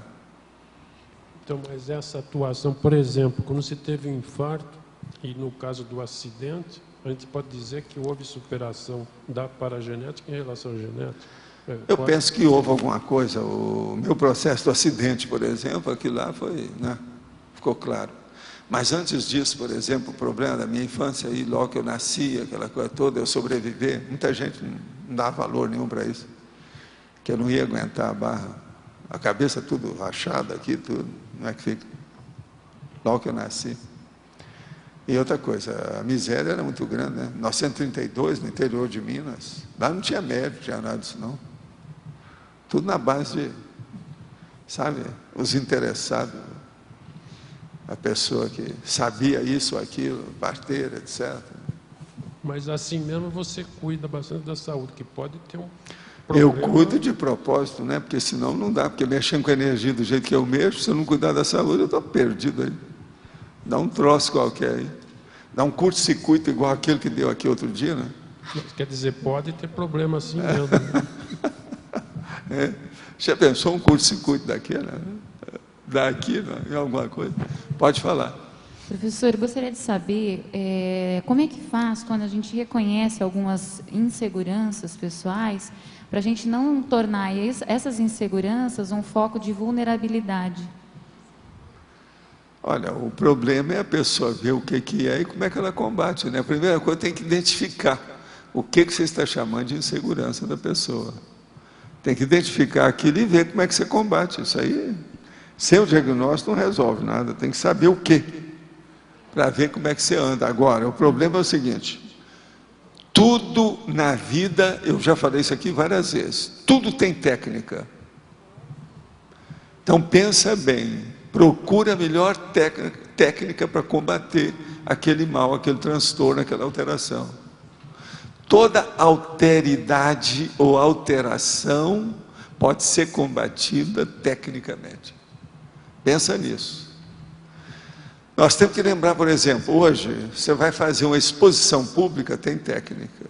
Então, mas essa atuação, por exemplo, quando se teve um infarto, e no caso do acidente, a gente pode dizer que houve superação da paragenética em relação à genética? Eu penso que houve alguma coisa. O meu processo do acidente, por exemplo, aquilo lá foi, né, ficou claro. Mas antes disso, por exemplo, o problema da minha infância, aí, logo que eu nasci, aquela coisa toda, eu sobreviver, muita gente não dá valor nenhum para isso. que eu não ia aguentar a barra, a cabeça tudo rachada aqui, tudo, não é que fica? Logo que eu nasci. E outra coisa, a miséria era muito grande, né? 1932, no interior de Minas, lá não tinha médico, não tinha nada disso não. Tudo na base de, sabe, os interessados, a pessoa que sabia isso ou aquilo, parteira, etc. Mas assim mesmo você cuida bastante da saúde, que pode ter um Eu problema. cuido de propósito, né? Porque senão não dá, porque mexendo com a energia do jeito que eu mexo, se eu não cuidar da saúde, eu estou perdido aí. Dá um troço qualquer aí. Dá um curto-circuito igual aquele que deu aqui outro dia, né? Quer dizer, pode ter problema assim mesmo. Já pensou um curto-circuito daquele? Daqui, né? Em alguma coisa? Pode falar. Professor, eu gostaria de saber como é que faz quando a gente reconhece algumas inseguranças pessoais para a gente não tornar essas inseguranças um foco de vulnerabilidade. Olha, o problema é a pessoa ver o que é e como é que ela combate, né? A primeira coisa tem que identificar o que você está chamando de insegurança da pessoa. Tem que identificar aquilo e ver como é que você combate. Isso aí, sem o diagnóstico, não resolve nada. Tem que saber o quê, para ver como é que você anda. Agora, o problema é o seguinte: tudo na vida, eu já falei isso aqui várias vezes, tudo tem técnica. Então pensa bem, procura a melhor técnica para combater aquele mal, aquele transtorno, aquela alteração. Toda alteridade ou alteração pode ser combatida tecnicamente. Pensa nisso. Nós temos que lembrar, por exemplo, hoje você vai fazer uma exposição pública, tem técnica.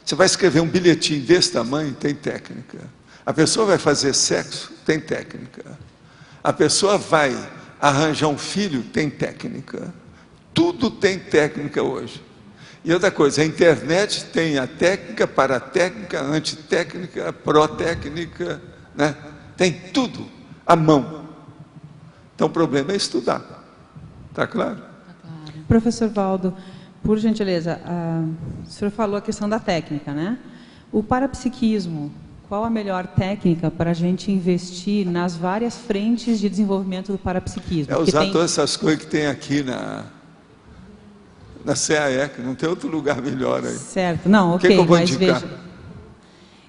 Você vai escrever um bilhetinho desse tamanho, tem técnica. A pessoa vai fazer sexo, tem técnica. A pessoa vai arranjar um filho, tem técnica. Tudo tem técnica hoje. E outra coisa, a internet tem a técnica, paratécnica, antitécnica, protécnica, né? Tem tudo à mão. Então o problema é estudar. Está claro? Professor Valdo, por gentileza, o senhor falou a questão da técnica, né? O parapsiquismo, qual a melhor técnica para a gente investir nas várias frentes de desenvolvimento do parapsiquismo? É usar todas essas coisas que tem aqui na CAE, que não tem outro lugar melhor aí. Certo, não, ok, que eu vou mas indicar? veja,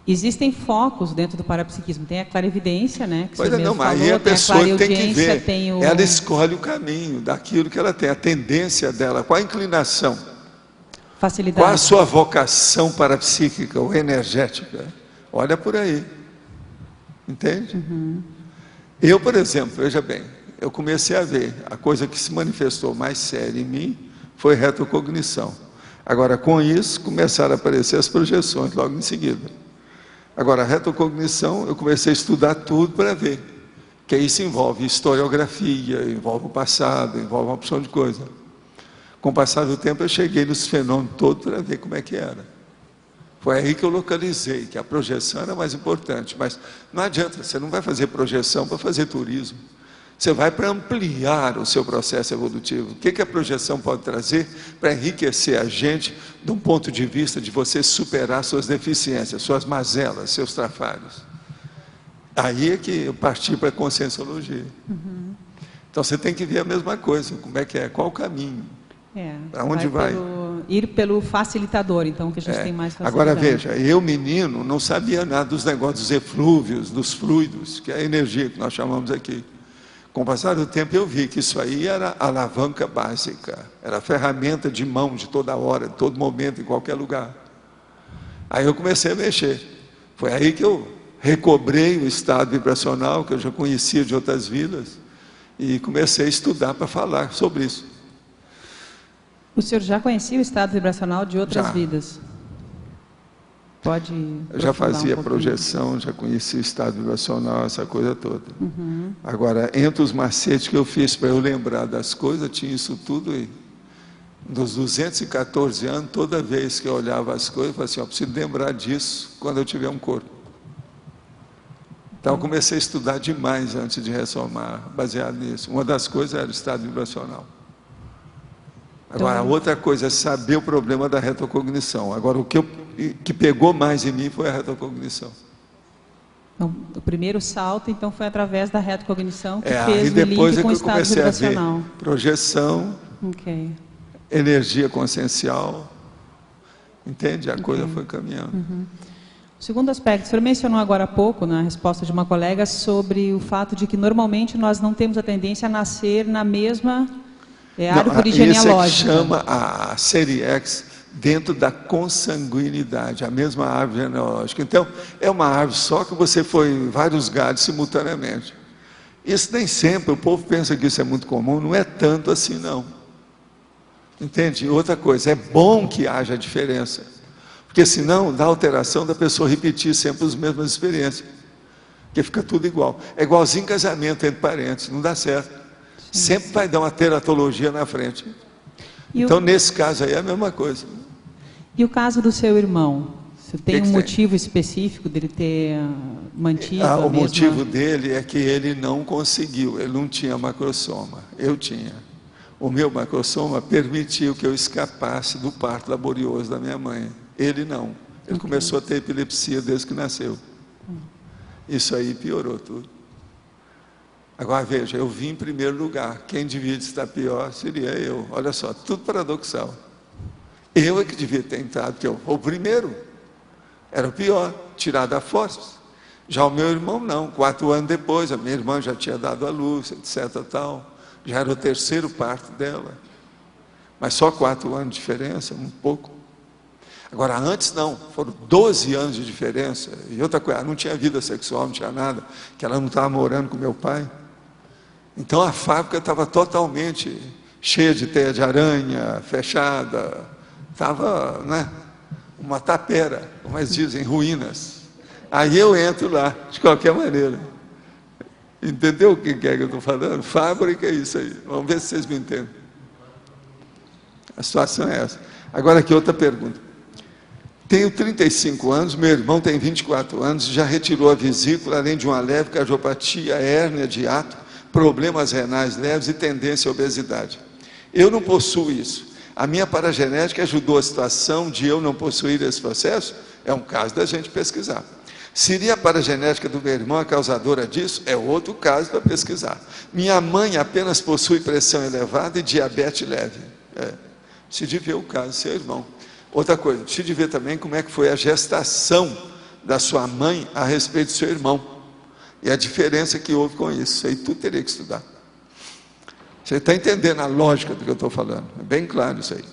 existem focos dentro do parapsiquismo, tem a clarividência, né? Que Pois o é, senhor não, mesmo mas falou, aí a pessoa tem que ver, tem o... ela escolhe o caminho daquilo que ela tem, a tendência dela, qual a inclinação, facilidade. qual a sua vocação parapsíquica ou energética, olha por aí, entende? Eu, por exemplo, veja bem, eu comecei a ver, a coisa que se manifestou mais séria em mim foi retrocognição. Agora, com isso, começaram a aparecer as projeções logo em seguida. Agora, a retrocognição, eu comecei a estudar tudo para ver, que isso envolve historiografia, envolve o passado, envolve uma opção de coisa. Com o passar do tempo, eu cheguei nos fenômenos todos para ver como é que era. Foi aí que eu localizei, que a projeção era mais importante. Mas não adianta, você não vai fazer projeção para fazer turismo. Você vai para ampliar o seu processo evolutivo. O que a projeção pode trazer para enriquecer a gente de um ponto de vista de você superar suas deficiências, suas mazelas, seus trafalhos. Aí é que eu parti para a conscienciologia. Então você tem que ver a mesma coisa, como é que é, qual o caminho, para onde vai. Ir pelo facilitador, então, que a gente tem mais facilidade. Agora veja, eu menino não sabia nada dos negócios dos eflúvios, dos fluidos, que é a energia que nós chamamos aqui. Com o passar do tempo eu vi que isso aí era alavanca básica, era ferramenta de mão de toda hora, de todo momento, em qualquer lugar. Aí eu comecei a mexer. Foi aí que eu recobrei o estado vibracional, que eu já conhecia de outras vidas, e comecei a estudar para falar sobre isso. O senhor já conhecia o estado vibracional de outras Já. vidas? Pode. Eu já fazia projeção, já conhecia o estado vibracional, essa coisa toda. Agora, entre os macetes que eu fiz para eu lembrar das coisas, tinha isso tudo aí. Dos 214 anos, toda vez que eu olhava as coisas, eu falava assim, eu preciso lembrar disso quando eu tiver um corpo. Então, eu comecei a estudar demais antes de ressomar, baseado nisso. Uma das coisas era o estado vibracional. Agora, a outra coisa é saber o problema da retrocognição. Agora, o que pegou mais em mim foi a retrocognição. Então, o primeiro salto, então, foi através da retrocognição que Aí fez o depois link com o eu estado comecei a ver vibracional. projeção, Ok. energia consciencial, entende? A coisa foi caminhando. O segundo aspecto, o senhor mencionou agora há pouco, na resposta de uma colega, sobre o fato de que normalmente nós não temos a tendência a nascer na mesma árvore genealógica. Isso é que chama a série X dentro da consanguinidade, a mesma árvore genealógica. Então, é uma árvore só que você foi vários galhos simultaneamente. Isso nem sempre, o povo pensa que isso é muito comum, não é tanto assim não. Entende? Outra coisa, é bom que haja diferença. Porque senão dá alteração da pessoa repetir sempre as mesmas experiências. Porque fica tudo igual. É igualzinho casamento entre parentes, não dá certo. Sempre vai dar uma teratologia na frente. Então, nesse caso aí é a mesma coisa. E o caso do seu irmão? Você tem um motivo específico dele ter mantido a mesma... O motivo dele é que ele não conseguiu, ele não tinha macrosoma. Eu tinha. O meu macrosoma permitiu que eu escapasse do parto laborioso da minha mãe. Ele não. Ele começou a ter epilepsia desde que nasceu. Isso aí piorou tudo. Agora veja, eu vim em primeiro lugar. Quem devia estar pior seria eu. Olha só, tudo paradoxal. Eu é que devia ter entrado, porque o primeiro era o pior, tirado a força. Já o meu irmão não, 4 anos depois, a minha irmã já tinha dado à luz, etc. Tal. Já era o terceiro parto dela. Mas só 4 anos de diferença, um pouco. Agora, antes não, foram 12 anos de diferença. E outra coisa, ela não tinha vida sexual, não tinha nada, que ela não estava morando com meu pai. Então a fábrica estava totalmente cheia de teia de aranha, fechada, estava, né, uma tapera, como eles dizem, ruínas. Aí eu entro lá, de qualquer maneira. Entendeu o que é que eu estou falando? Fábrica é isso aí. Vamos ver se vocês me entendem. A situação é essa. Agora aqui outra pergunta. Tenho 35 anos, meu irmão tem 24 anos, já retirou a vesícula, além de uma leve cardiopatia, hérnia de hiato, problemas renais leves e tendência à obesidade. Eu não possuo isso. A minha paragenética ajudou a situação de eu não possuir esse processo? É um caso da gente pesquisar. Seria a paragenética do meu irmão a causadora disso? É outro caso para pesquisar. Minha mãe apenas possui pressão elevada e diabetes leve. Se de ver o caso do seu irmão. Outra coisa, precisa de ver também como é que foi a gestação da sua mãe a respeito do seu irmão. E a diferença que houve com isso. Isso aí tudo teria que estudar. Você está entendendo a lógica do que eu estou falando? É bem claro isso aí.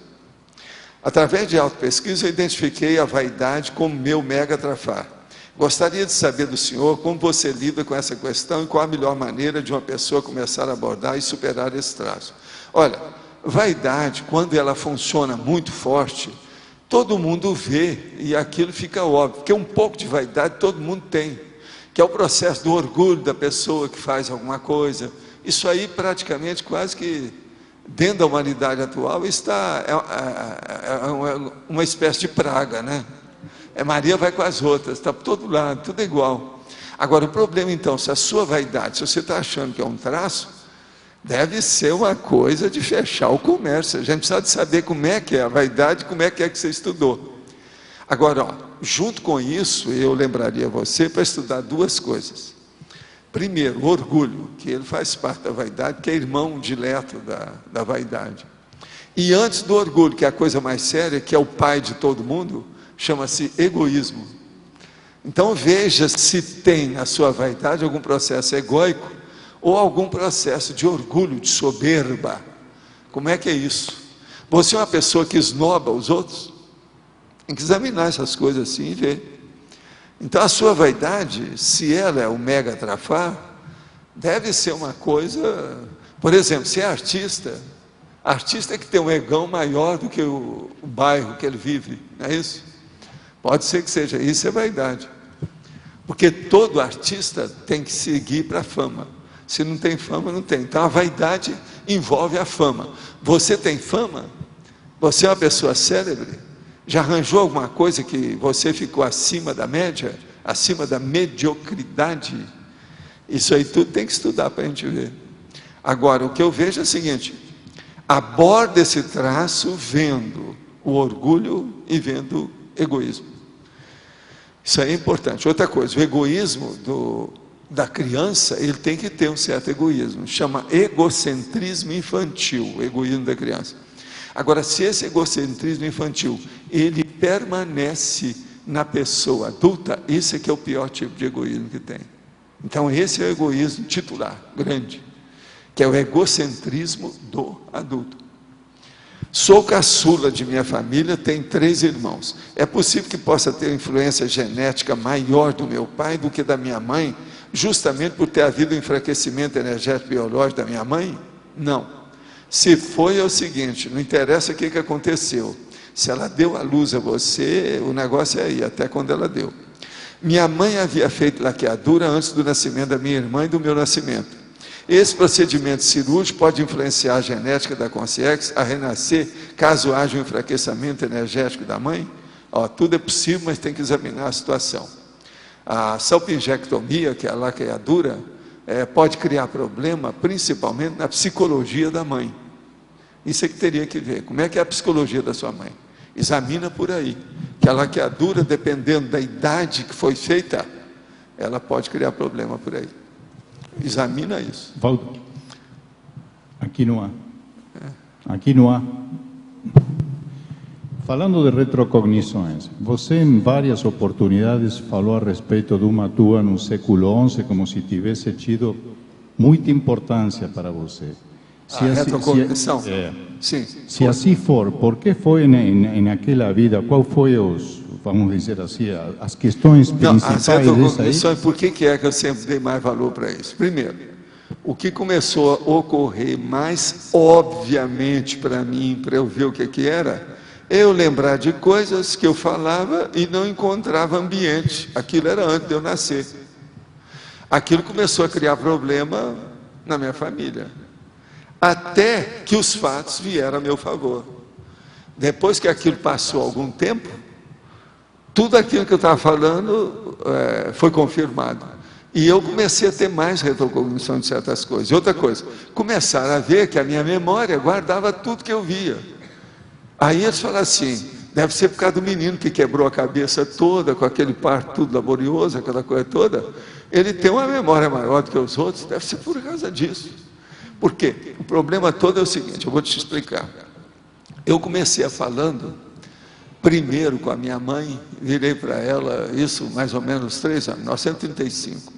Através de autopesquisa, eu identifiquei a vaidade como meu mega trafar. Gostaria de saber do senhor como você lida com essa questão e qual a melhor maneira de uma pessoa começar a abordar e superar esse traço. Olha, vaidade, quando ela funciona muito forte, todo mundo vê e aquilo fica óbvio, porque um pouco de vaidade todo mundo tem, que é o processo do orgulho da pessoa que faz alguma coisa. Isso aí praticamente quase que dentro da humanidade atual está uma espécie de praga, né? Maria vai com as outras, está por todo lado, tudo é igual. Agora o problema então, se a sua vaidade, se você está achando que é um traço, deve ser uma coisa de fechar o comércio. A gente precisa de saber como é que é a vaidade, como é que você estudou. Agora, ó, junto com isso, eu lembraria você para estudar 2 coisas. Primeiro, o orgulho, que ele faz parte da vaidade, que é irmão dileto da vaidade. E antes do orgulho, que é a coisa mais séria, que é o pai de todo mundo, chama-se egoísmo. Então veja se tem na sua vaidade algum processo egóico, ou algum processo de orgulho, de soberba. Como é que é isso? Você é uma pessoa que esnoba os outros? Tem que examinar essas coisas assim e ver. Então a sua vaidade, se ela é o mega trafar, deve ser uma coisa... Por exemplo, se é artista que tem um egão maior do que o bairro que ele vive, não é isso? Pode ser que seja, isso é vaidade. Porque todo artista tem que seguir para a fama. Se não tem fama, não tem. Então a vaidade envolve a fama. Você tem fama? Você é uma pessoa célebre? Já arranjou alguma coisa que você ficou acima da média? Acima da mediocridade? Isso aí tudo tem que estudar para a gente ver. Agora, o que eu vejo é o seguinte: aborda esse traço vendo o orgulho e vendo o egoísmo. Isso aí é importante. Outra coisa, o egoísmo da criança, ele tem que ter um certo egoísmo. Chama egocentrismo infantil, o egoísmo da criança. Agora, se esse egocentrismo infantil, ele permanece na pessoa adulta, esse é que é o pior tipo de egoísmo que tem. Então, esse é o egoísmo titular, grande, que é o egocentrismo do adulto. Sou caçula de minha família, tenho 3 irmãos. É possível que possa ter influência genética maior do meu pai do que da minha mãe, justamente por ter havido um enfraquecimento energético biológico da minha mãe? Não. Se foi, é o seguinte, não interessa o que aconteceu. Se ela deu a luz a você, o negócio é aí, até quando ela deu. Minha mãe havia feito laqueadura antes do nascimento da minha irmã e do meu nascimento. Esse procedimento cirúrgico pode influenciar a genética da consciência a renascer, caso haja um enfraquecimento energético da mãe? Tudo é possível, mas tem que examinar a situação. A salpingectomia, que é a laqueadura, pode criar problema, principalmente na psicologia da mãe. Isso é que teria que ver. Como é que é a psicologia da sua mãe? Examina por aí. Que a laqueadura, dependendo da idade que foi feita, ela pode criar problema por aí. Examina isso. Valdo, aqui não há. Aqui não há. Falando de retrocognições, você em várias oportunidades falou a respeito de uma tua no século XI, como se tivesse tido muita importância para você. A retrocognição? Sim. Se assim for, por que foi naquela vida, qual foi vamos dizer assim, as questões principais dessa aí? As retrocognições, por que é que eu sempre dei mais valor para isso? Primeiro, o que começou a ocorrer mais obviamente para mim, para eu ver o que era, eu lembrar de coisas que eu falava e não encontrava ambiente. Aquilo era antes de eu nascer. Aquilo começou a criar problema na minha família. Até que os fatos vieram a meu favor. Depois que aquilo passou algum tempo, tudo aquilo que eu estava falando foi confirmado. E eu comecei a ter mais retrocognição de certas coisas. E outra coisa, começaram a ver que a minha memória guardava tudo que eu via. Aí eles falaram assim, deve ser por causa do menino que quebrou a cabeça toda, com aquele parto tudo laborioso, aquela coisa toda. Ele tem uma memória maior do que os outros, deve ser por causa disso. Por quê? O problema todo é o seguinte, eu vou te explicar. Eu comecei falando, primeiro com a minha mãe, virei para ela, isso mais ou menos 3 anos, 1935.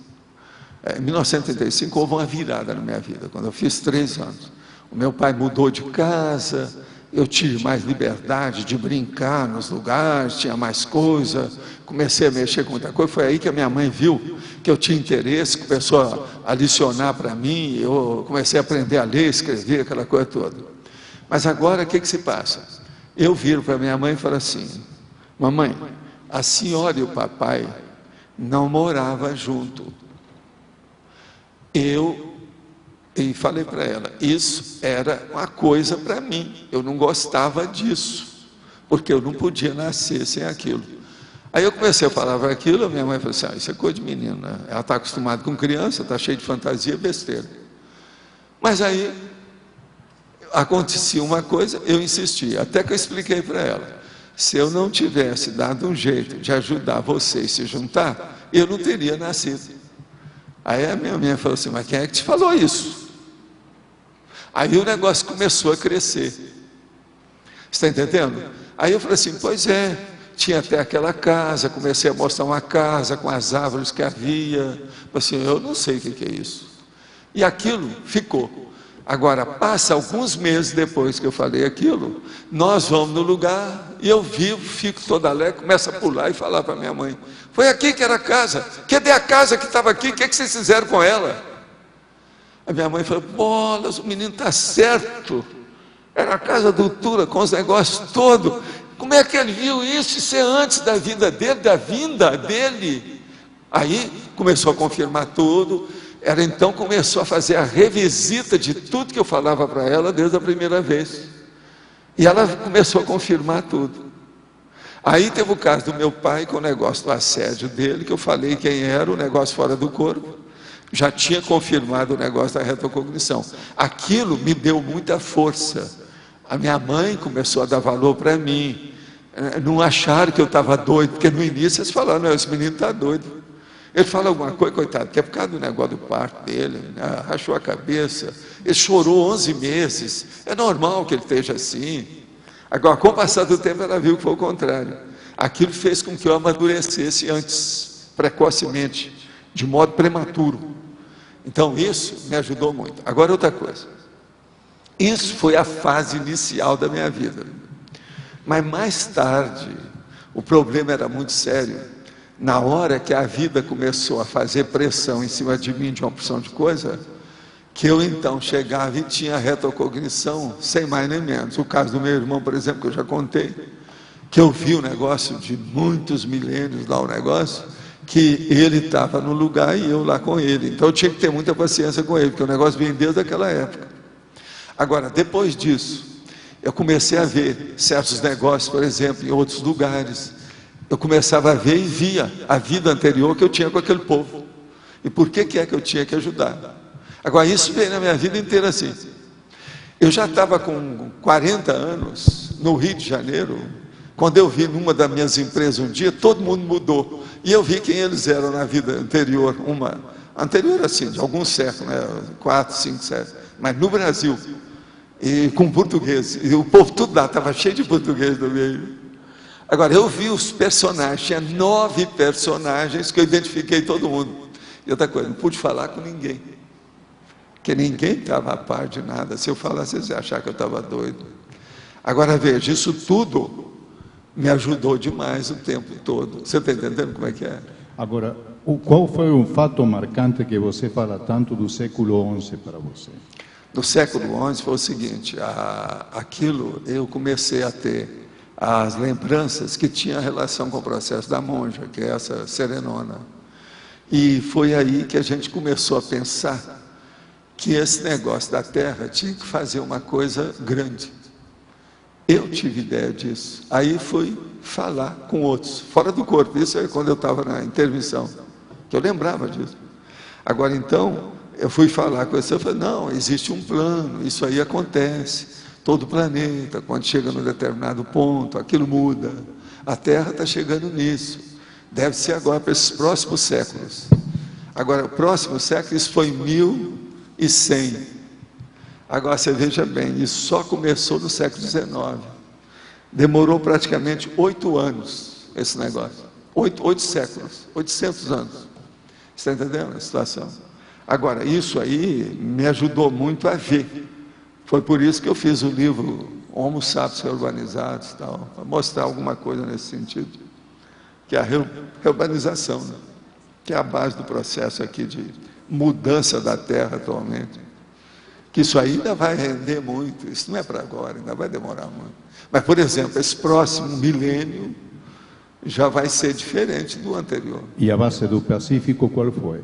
Em 1935 houve uma virada na minha vida, quando eu fiz 3 anos. O meu pai mudou de casa, eu tive mais liberdade de brincar nos lugares, tinha mais coisa, comecei a mexer com muita coisa. Foi aí que a minha mãe viu que eu tinha interesse, começou a licionar para mim, eu comecei a aprender a ler, escrever, aquela coisa toda. Mas agora o que se passa? Eu viro para minha mãe e falo assim, mamãe, a senhora e o papai não moravam junto. E falei para ela, isso era uma coisa para mim, eu não gostava disso, porque eu não podia nascer sem aquilo. Aí eu comecei a falar para aquilo, a minha mãe falou assim, isso é coisa de menino, né? Ela está acostumada com criança, está cheia de fantasia, besteira. Mas aí, acontecia uma coisa, eu insisti, até que eu expliquei para ela, se eu não tivesse dado um jeito de ajudar vocês a se juntar, eu não teria nascido. Aí a minha mãe falou assim, mas quem é que te falou isso? Aí o negócio começou a crescer. Você está entendendo? Aí eu falei assim, pois é, tinha até aquela casa, comecei a mostrar uma casa com as árvores que havia. Falei assim, eu não sei o que é isso. E aquilo ficou. Agora, passa alguns meses depois que eu falei aquilo, nós vamos no lugar, e eu vivo, fico todo alegre, começo a pular e falar para minha mãe, foi aqui que era a casa, cadê a casa que estava aqui, o que vocês fizeram com ela? A minha mãe falou, bolas, o menino está certo, era a casa do Tura, com os negócios todos, como é que ele viu isso? Isso é antes da vida dele, da vinda dele. Aí começou a confirmar tudo. Ela então começou a fazer a revisita de tudo que eu falava para ela desde a primeira vez. E ela começou a confirmar tudo. Aí teve o caso do meu pai com o negócio do assédio dele, que eu falei quem era, o negócio fora do corpo. Já tinha confirmado o negócio da retrocognição. Aquilo me deu muita força. A minha mãe começou a dar valor para mim. não acharam que eu estava doido, porque no início eles falaram, não, esse menino está doido. Ele fala alguma coisa, coitado, que é por causa do negócio do parto dele, né? Rachou a cabeça, ele chorou 11 meses, é normal que ele esteja assim. Agora, com o passar do tempo, ela viu que foi o contrário. Aquilo fez com que eu amadurecesse antes, precocemente, de modo prematuro. Então, isso me ajudou muito. Agora, outra coisa. Isso foi a fase inicial da minha vida. Mas mais tarde, o problema era muito sério. Na hora que a vida começou a fazer pressão em cima de mim de uma opção de coisa, que eu então chegava e tinha retrocognição, sem mais nem menos. O caso do meu irmão, por exemplo, que eu já contei, que eu vi o negócio de muitos milênios lá, o negócio, que ele estava no lugar e eu lá com ele. Então eu tinha que ter muita paciência com ele, porque o negócio vinha desde aquela época. Agora, depois disso, eu comecei a ver certos negócios, por exemplo, em outros lugares. Eu começava a ver e via a vida anterior que eu tinha com aquele povo. E por que é que eu tinha que ajudar? Agora, isso veio na minha vida inteira assim. Eu já estava com 40 anos, no Rio de Janeiro, quando eu vi numa das minhas empresas um dia, todo mundo mudou. E eu vi quem eles eram na vida anterior, anterior assim, de alguns séculos, né? 4, 5, 7, mas no Brasil, e com português. E o povo tudo lá, estava cheio de português no meio. Agora, eu vi os personagens, tinha 9 personagens que eu identifiquei todo mundo. E outra coisa, não pude falar com ninguém. Porque ninguém estava a par de nada. Se eu falasse, vocês iam achar que eu estava doido. Agora, veja, isso tudo me ajudou demais o tempo todo. Você está entendendo como é que é? Agora, qual foi um fato marcante que você fala tanto do século XI para você? No século XI foi o seguinte, aquilo eu comecei a ter as lembranças que tinha relação com o processo da monja, que é essa serenona. E foi aí que a gente começou a pensar que esse negócio da Terra tinha que fazer uma coisa grande. Eu tive ideia disso. Aí fui falar com outros, fora do corpo. Isso é quando eu estava na intermissão, que eu lembrava disso. Agora, então, eu fui falar com você, eu falei, não, existe um plano, isso aí acontece. Todo o planeta, quando chega num determinado ponto, aquilo muda. A Terra está chegando nisso. Deve ser agora para esses próximos séculos. Agora, o próximo século, isso foi 1100. Agora, você veja bem, isso só começou no século XIX. Demorou praticamente 8 anos, esse negócio. 8 séculos, 800 anos. Você está entendendo a situação? Agora, isso aí me ajudou muito a ver. Foi por isso que eu fiz o livro Homo Sapiens Reurbanizados, tal, para mostrar alguma coisa nesse sentido, que é a reurbanização, né? Que é a base do processo aqui de mudança da Terra atualmente. Que isso ainda vai render muito, isso não é para agora, ainda vai demorar muito. Mas, por exemplo, esse próximo milênio já vai ser diferente do anterior. E a base do Pacífico qual foi?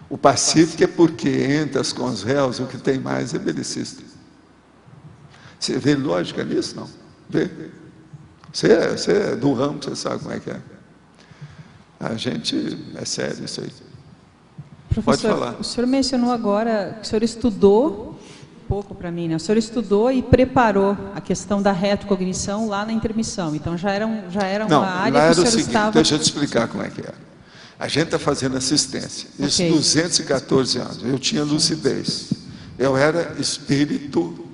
O Pacífico é porque entre as réus o que tem mais é belicista. Você vê lógica nisso? Não. Vê? Você é do ramo, você sabe como é que é. A gente, é sério isso aí. Professor, pode falar. O senhor mencionou agora que o senhor estudou, pouco para mim, né? O senhor estudou e preparou a questão da retrocognição lá na intermissão. Então já era uma área que o senhor estava... Deixa eu te explicar como é que é. A gente está fazendo assistência. Isso, okay. 214 anos. Eu tinha lucidez. Eu era espírito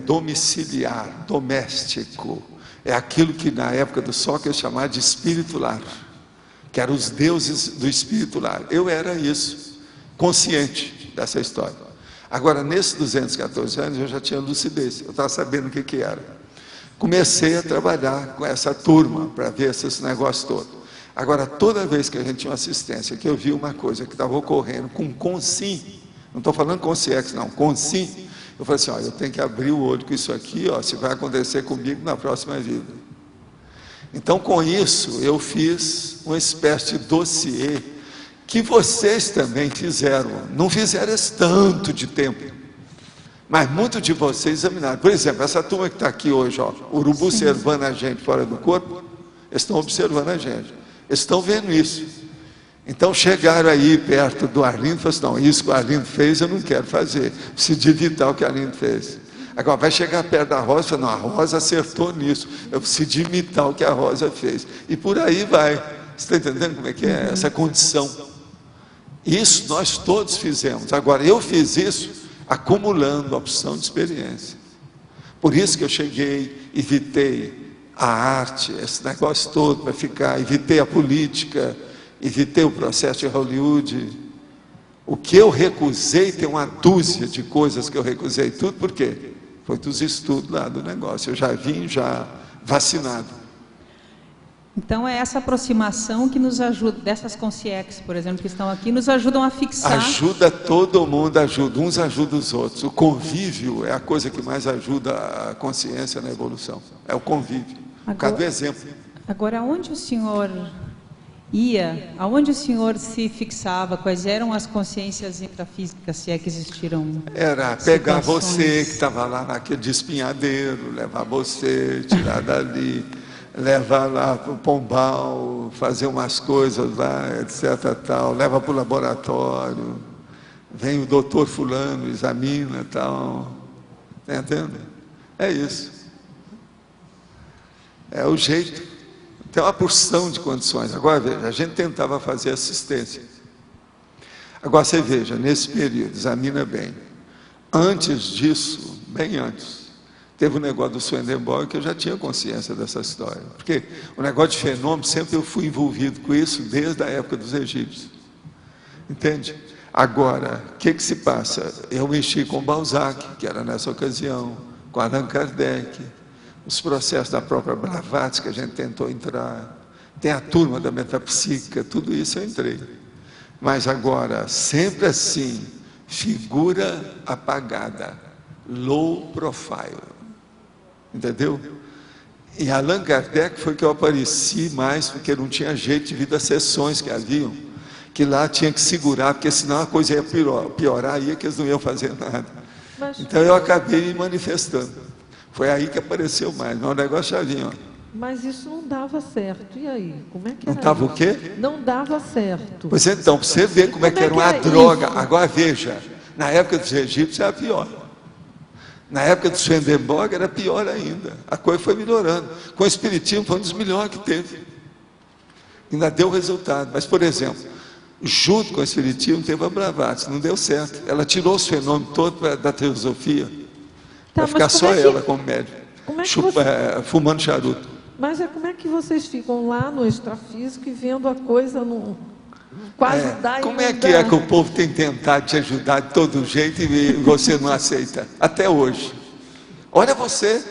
domiciliar, doméstico. É aquilo que na época do Sócrates chamava de espírito lar, que eram os deuses do espírito lar. Eu era isso, consciente dessa história. Agora, nesses 214 anos, eu já tinha lucidez. Eu estava sabendo o que era. Comecei a trabalhar com essa turma para ver esse negócio todo. Agora, toda vez que a gente tinha uma assistência, que eu vi uma coisa que estava ocorrendo com consim, não estou falando consciex, não, consim, eu falei assim, ó, eu tenho que abrir o olho com isso aqui, ó, se vai acontecer comigo na próxima vida. Então, com isso, eu fiz uma espécie de dossiê, que vocês também fizeram, não fizeram esse tanto de tempo, mas muitos de vocês examinaram. Por exemplo, essa turma que está aqui hoje, ó, urubu observando a gente fora do corpo, eles estão observando a gente. Eles estão vendo isso. Então chegaram aí perto do Arlindo e falaram assim, não, isso que o Arlindo fez eu não quero fazer. Preciso de evitar o que o Arlindo fez. Agora, vai chegar perto da Rosa e fala, não, a Rosa acertou nisso, eu preciso imitar o que a Rosa fez. E por aí vai. Você está entendendo como é que é essa condição? Isso nós todos fizemos. Agora, eu fiz isso acumulando opção de experiência. Por isso que eu cheguei, evitei a arte, esse negócio todo para ficar, evitei a política, evitei o processo de Hollywood. O que eu recusei, tem uma dúzia de coisas que eu recusei, tudo por quê? Foi dos estudos lá do negócio, eu já vim já vacinado. Então é essa aproximação que nos ajuda, dessas consciex, por exemplo, que estão aqui, nos ajudam a fixar. Ajuda todo mundo, ajuda, uns ajudam os outros. O convívio é a coisa que mais ajuda a consciência na evolução, é o convívio. Cada exemplo. Agora, aonde o senhor ia, aonde o senhor se fixava, quais eram as consciências intrafísicas, se é que existiram? Era pegar você que estava lá naquele despenhadeiro, levar você, tirar dali, levar lá para o Pombal, fazer umas coisas lá, etc. Tal, leva para o laboratório, vem o doutor fulano, examina tal. Está entendendo? É isso. É o jeito. Tem uma porção de condições. Agora veja, a gente tentava fazer assistência. Agora você veja, nesse período, examina bem. Antes disso, bem antes, teve o negócio do Swedenborg, que eu já tinha consciência dessa história. Porque o negócio de fenômeno, sempre eu fui envolvido com isso desde a época dos egípcios. Entende? Agora, o que se passa? Eu mexi com Balzac, que era nessa ocasião, com Allan Kardec, os processos da própria Blavatsky, que a gente tentou entrar, tem a turma da metapsíquica, tudo isso eu entrei. Mas agora, sempre assim, figura apagada, low profile. Entendeu? E Allan Kardec foi que eu apareci mais, porque não tinha jeito devido às sessões que haviam, que lá tinha que segurar, porque senão a coisa ia piorar, ia que eles não iam fazer nada. Então eu acabei me manifestando. Foi aí que apareceu mais, mas o negócio já vinha. Mas isso não dava certo, e aí? Como é que não era dava isso? O quê? Não dava certo. Pois então, para você ver como é que era uma droga. Agora veja, na época dos egípcios era pior. Na época do Swedenborg era pior ainda. A coisa foi melhorando. Com o Espiritismo foi um dos melhores que teve. Ainda deu resultado. Mas, por exemplo, junto com o Espiritismo teve a Blavatsky, não deu certo. Ela tirou os fenômenos todos da teosofia. Vai ficar só ela como médium, fumando charuto. Mas como é que vocês ficam lá no extrafísico e vendo a coisa no... quase dá e como é que o povo tem tentado te ajudar de todo jeito e você não aceita? Até hoje. Olha você.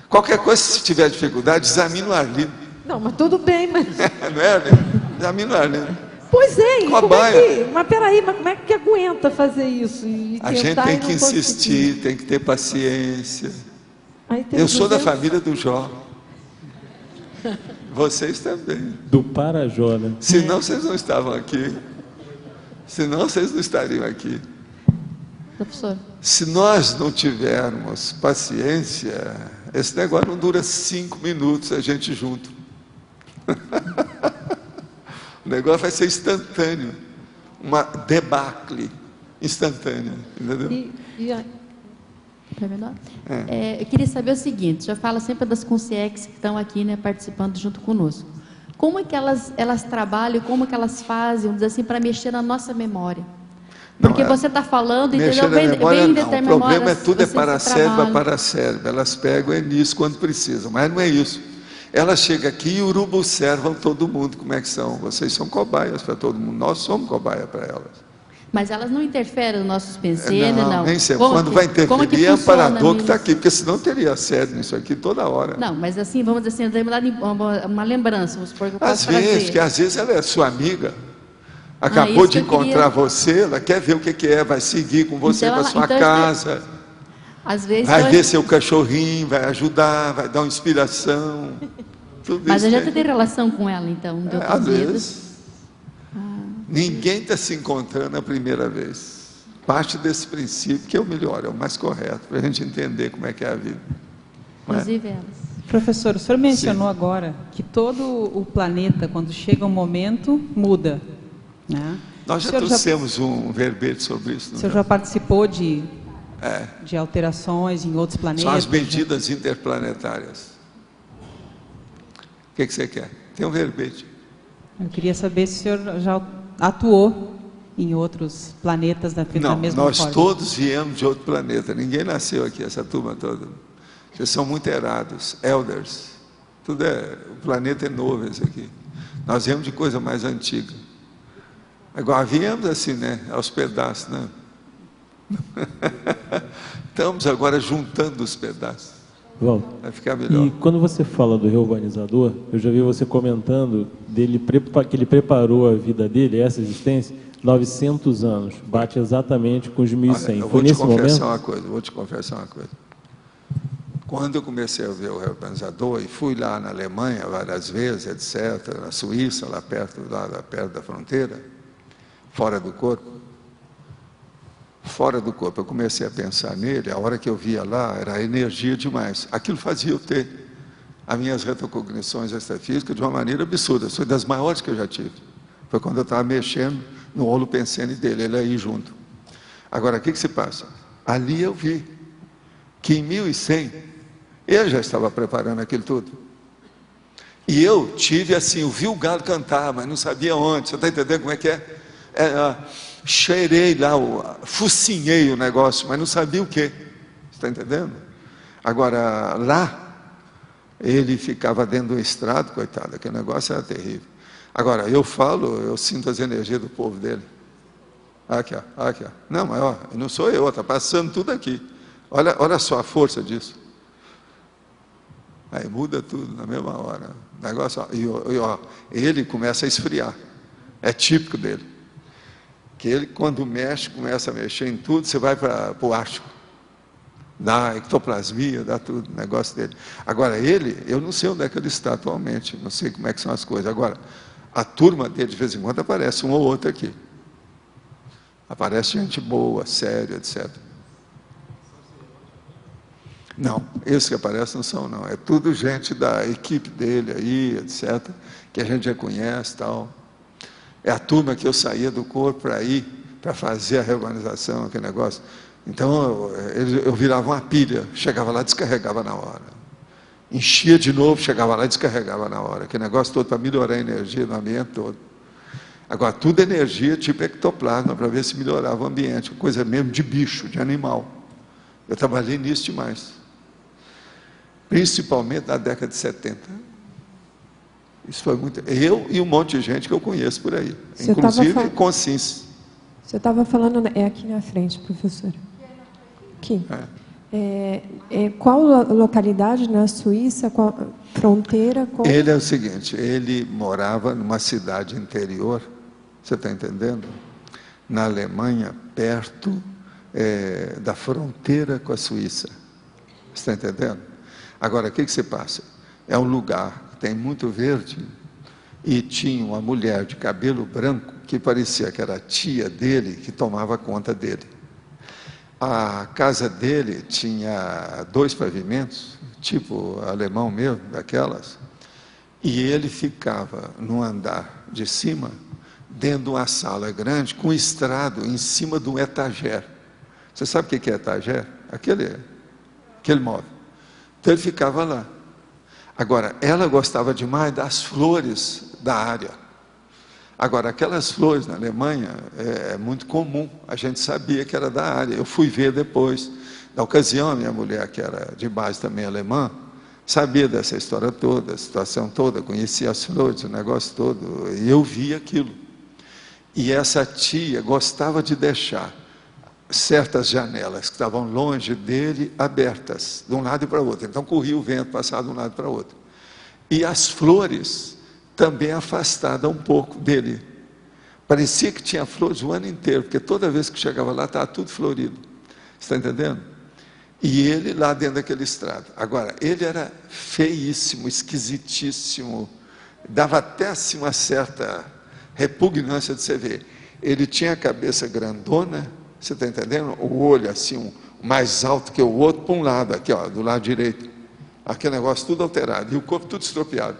Qualquer coisa, se tiver dificuldade, examina o Arlindo. Não, mas tudo bem, mas... não é, Arlindo? Examina o Arlindo. Pois é, como é que, mas peraí, mas como é que aguenta fazer isso? E a gente tem que insistir, tem que ter paciência. Eu sou da família do Jó. Vocês também. Do Parajó, né? Senão vocês não estavam aqui. Senão vocês não estariam aqui. Professor. Se nós não tivermos paciência, esse negócio não dura 5 minutos a gente junto. O negócio vai ser instantâneo, uma debacle instantânea, entendeu? Eu queria saber o seguinte, já fala sempre das consciências que estão aqui, né, participando junto conosco. Como é que elas trabalham, como é que elas fazem, vamos dizer assim, para mexer na nossa memória? Porque você está falando, entendeu? Bem o problema é tudo para cérebro. Elas pegam nisso quando precisam, mas não é isso. Elas chegam aqui e urubu-servam todo mundo. Como é que são? Vocês são cobaias para todo mundo. Nós somos cobaia para elas. Mas elas não interferem nos nossos pensamentos, não? Nem sempre. Quando vai interferir, é amparador que está aqui, porque senão teria sede nisso aqui toda hora. Não, mas assim, vamos dizer assim, uma lembrança, vamos supor que eu posso às vezes ela é sua amiga, acabou de encontrar você, ela quer ver o que é, vai seguir com você para sua casa. Às vezes vai ver seu cachorrinho, vai ajudar, vai dar uma inspiração. Mas a gente tem relação com ela, então, de outras vidas. Ninguém está se encontrando a primeira vez. Parte desse princípio que é o melhor, é o mais correto, para a gente entender como é que é a vida. Inclusive elas. Professor, o senhor mencionou agora que todo o planeta, quando chega um momento, muda. Né? Nós já trouxemos um verbete sobre isso. O senhor já participou de de alterações em outros planetas. São as medidas interplanetárias. O que você quer? Tem um verbete. Eu queria saber se o senhor já atuou em outros planetas da mesma forma. Não, nós todos viemos de outro planeta. Ninguém nasceu aqui, essa turma toda. Vocês são muito erados, elders. O planeta é novo esse aqui. Nós viemos de coisa mais antiga. Agora viemos assim, né? Aos pedaços, né? Estamos agora juntando os pedaços. Bom, vai ficar melhor. E quando você fala do reurbanizador, eu já vi você comentando que ele preparou a vida dele, essa existência, 900 anos. Bate exatamente com os 1100. Eu Foi nesse momento? Vou te confessar uma coisa. Quando eu comecei a ver o reurbanizador, e fui lá na Alemanha várias vezes, etc., na Suíça, lá perto da fronteira, fora do corpo, eu comecei a pensar nele. A hora que eu via lá, era energia demais. Aquilo fazia eu ter as minhas retrocognições extrafísicas de uma maneira absurda. Foi das maiores que eu já tive. Foi quando eu estava mexendo no holopensene dele, ele aí junto. Agora, o que se passa? Ali eu vi que em 1100, eu já estava preparando aquilo tudo. E eu tive assim, eu vi o galo cantar, mas não sabia onde. Você está entendendo como é que é? Cheirei lá, focinhei o negócio, mas não sabia o que. Você está entendendo? Agora, lá, ele ficava dentro do estrado, coitado, aquele negócio era terrível. Agora, eu sinto as energias do povo dele. Aqui, ó. Não, mas ó, não sou eu, está passando tudo aqui. Olha só a força disso. Aí muda tudo na mesma hora. O negócio, ó, ele começa a esfriar. É típico dele. Que ele, quando mexe, começa a mexer em tudo, você vai para o ástico. Dá ectoplasmia, dá tudo, o negócio dele. Agora, eu não sei onde é que ele está atualmente, não sei como é que são as coisas. Agora, a turma dele, de vez em quando, aparece um ou outro aqui. Aparece gente boa, séria, etc. Não, esses que aparecem não são, não. É tudo gente da equipe dele aí, etc., que a gente já conhece e tal. É a turma que eu saía do corpo para ir, para fazer a reorganização, aquele negócio. Então, eu virava uma pilha, chegava lá, descarregava na hora. Enchia de novo, chegava lá e descarregava na hora. Aquele negócio todo para melhorar a energia do ambiente todo. Agora, tudo energia tipo ectoplasma, para ver se melhorava o ambiente, coisa mesmo de bicho, de animal. Eu trabalhei nisso demais. Principalmente na década de 70. Isso foi muito. Eu e um monte de gente que eu conheço por aí. Inclusive consciência. Você estava falando, é aqui na frente, professor. Aqui. Qual localidade na Suíça, qual fronteira? Ele é o seguinte, ele morava numa cidade interior, você está entendendo? Na Alemanha, perto da fronteira com a Suíça. Você está entendendo? Agora, o que se passa? É um lugar que tem muito verde e tinha uma mulher de cabelo branco que parecia que era a tia dele que tomava conta dele. A casa dele tinha 2 pavimentos, tipo alemão mesmo, daquelas, e ele ficava no andar de cima, dentro de uma sala grande, com estrado em cima de um etagé. Você sabe o que é etagé? Aquele móvel. Então ele ficava lá. Agora, ela gostava demais das flores da área. Agora, aquelas flores na Alemanha é muito comum, a gente sabia que era da área. Eu fui ver depois. Na ocasião, a minha mulher, que era de base também alemã, sabia dessa história toda, a situação toda, conhecia as flores, o negócio todo, e eu vi aquilo. E essa tia gostava de deixar certas janelas que estavam longe dele abertas, de um lado e para o outro. Então corria o vento, passava de um lado para o outro. E as flores também afastadas um pouco dele. Parecia que tinha flores o ano inteiro, porque toda vez que chegava lá estava tudo florido. Você está entendendo? E ele lá dentro daquele estrado. Agora, ele era feíssimo, esquisitíssimo, dava até assim uma certa repugnância de você ver. Ele tinha a cabeça grandona, você está entendendo? O olho assim, mais alto que o outro, para um lado, aqui, ó, do lado direito. Aquele negócio tudo alterado, e o corpo tudo estropiado.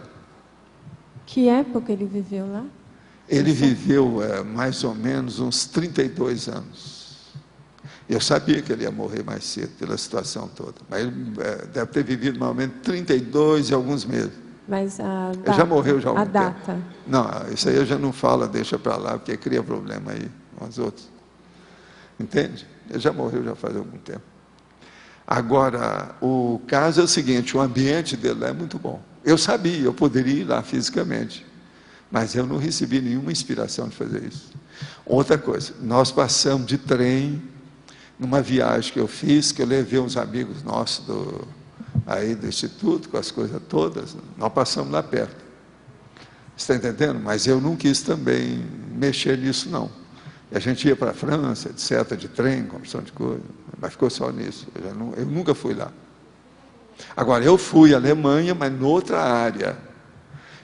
Que época ele viveu lá? Ele viveu mais ou menos uns 32 anos. Eu sabia que ele ia morrer mais cedo pela situação toda, mas ele deve ter vivido mais ou menos 32 e alguns meses. Mas a data, ele já morreu já há a algum data. tempo. Não, isso aí eu já não falo, deixa para lá, porque cria problema aí com os outros. Entende? Ele já morreu já faz algum tempo. Agora, o caso é o seguinte, o ambiente dele lá é muito bom. Eu sabia, eu poderia ir lá fisicamente, mas eu não recebi nenhuma inspiração de fazer isso. Outra coisa, nós passamos de trem, numa viagem que eu fiz, que eu levei uns amigos nossos aí do Instituto, com as coisas todas, nós passamos lá perto. Você está entendendo? Mas eu não quis também mexer nisso, não. E a gente ia para a França, etc., de trem, com opção de coisa, mas ficou só nisso. Eu nunca fui lá. Agora, eu fui à Alemanha, mas noutra área.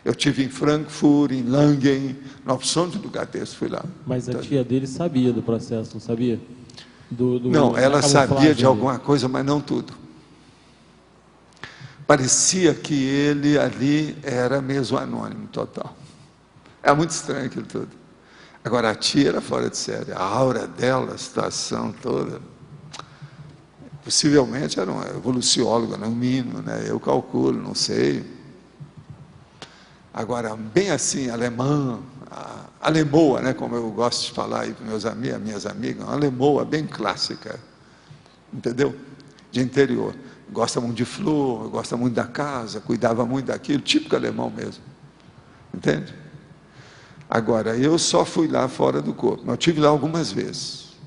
Eu tive em Frankfurt, em Langen, na opção de lugar desse, fui lá. Mas a tia dele sabia do processo, não sabia? Não, ela sabia de alguma coisa, mas não tudo. Parecia que ele ali era mesmo anônimo total. É muito estranho aquilo tudo. Agora, a tia era fora de série. A aura dela, a situação toda. Possivelmente era uma evolucióloga, no mínimo, né? Eu calculo, não sei. Agora, bem assim, alemã, alemoa, né? Como eu gosto de falar aí para meus amigos, minhas amigas, uma alemoa bem clássica, entendeu? De interior. Gosta muito de flor, gosta muito da casa, cuidava muito daquilo, típico alemão mesmo, entende? Agora, eu só fui lá fora do corpo, mas eu estive lá algumas vezes.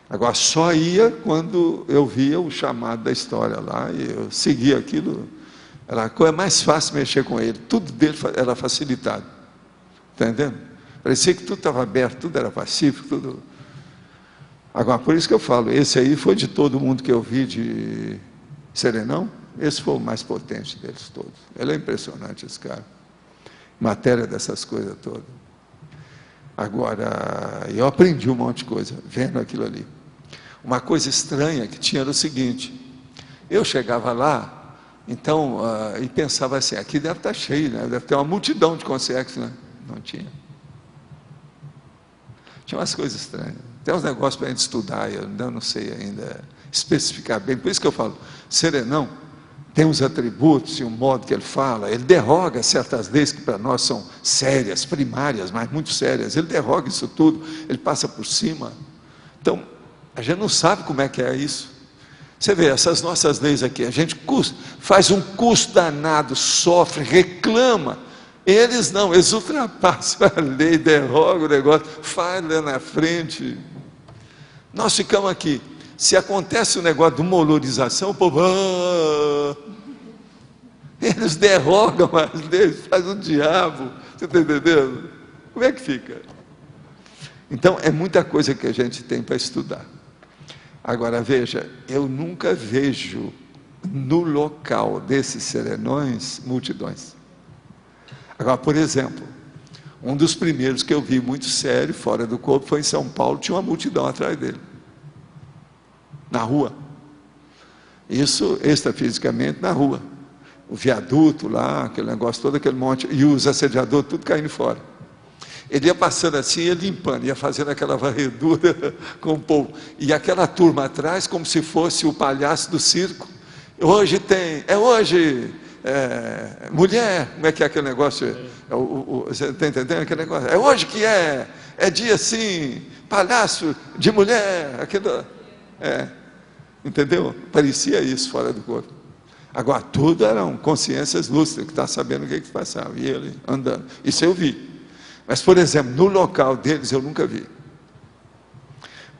Agora, só ia quando eu via o chamado da história lá, e eu seguia aquilo, era a coisa mais fácil mexer com ele, tudo dele era facilitado, está entendendo? Parecia que tudo estava aberto, tudo era pacífico, tudo... Agora, por isso que eu falo, esse aí foi de todo mundo que eu vi de Serenão, esse foi o mais potente deles todos. Ele é impressionante, esse cara. Matéria dessas coisas todas. Agora, eu aprendi um monte de coisa, vendo aquilo ali. Uma coisa estranha que tinha era o seguinte, eu chegava lá, então, e pensava assim, aqui deve estar cheio, né? Deve ter uma multidão de consciências, né? Não tinha. Tinha umas coisas estranhas. Tem uns negócios para a gente estudar, eu não sei ainda especificar bem. Por isso que eu falo, Serenão tem uns atributos e um modo que ele fala, ele derroga certas leis que para nós são sérias, primárias, mas muito sérias. Ele derroga isso tudo, ele passa por cima. Então, a gente não sabe como é que é isso. Você vê, essas nossas leis aqui, a gente faz um custo danado, sofre, reclama. Eles não, eles ultrapassam a lei, derrogam o negócio, faz lá na frente. Nós ficamos aqui. Se acontece um negócio de uma olorização, o povo... eles derrogam as leis, fazem o diabo. Você está entendendo? Como é que fica? Então, é muita coisa que a gente tem para estudar. Agora, veja, eu nunca vejo no local desses serenões multidões. Agora, por exemplo, um dos primeiros que eu vi muito sério, fora do corpo, foi em São Paulo, tinha uma multidão atrás dele, na rua. Isso extrafisicamente na rua. O viaduto lá, aquele negócio todo, aquele monte, e os assediadores, tudo caindo fora. Ele ia passando assim, ia limpando, ia fazendo aquela varredura com o povo. E aquela turma atrás, como se fosse o palhaço do circo. Hoje tem, mulher, como é que é aquele negócio? Você está entendendo aquele negócio? É hoje que é dia assim, palhaço de mulher, aquilo, entendeu? Parecia isso fora do corpo. Agora, tudo eram consciências lúcidas, que está sabendo o que passava, e ele andando. Isso eu vi. Mas, por exemplo, no local deles eu nunca vi.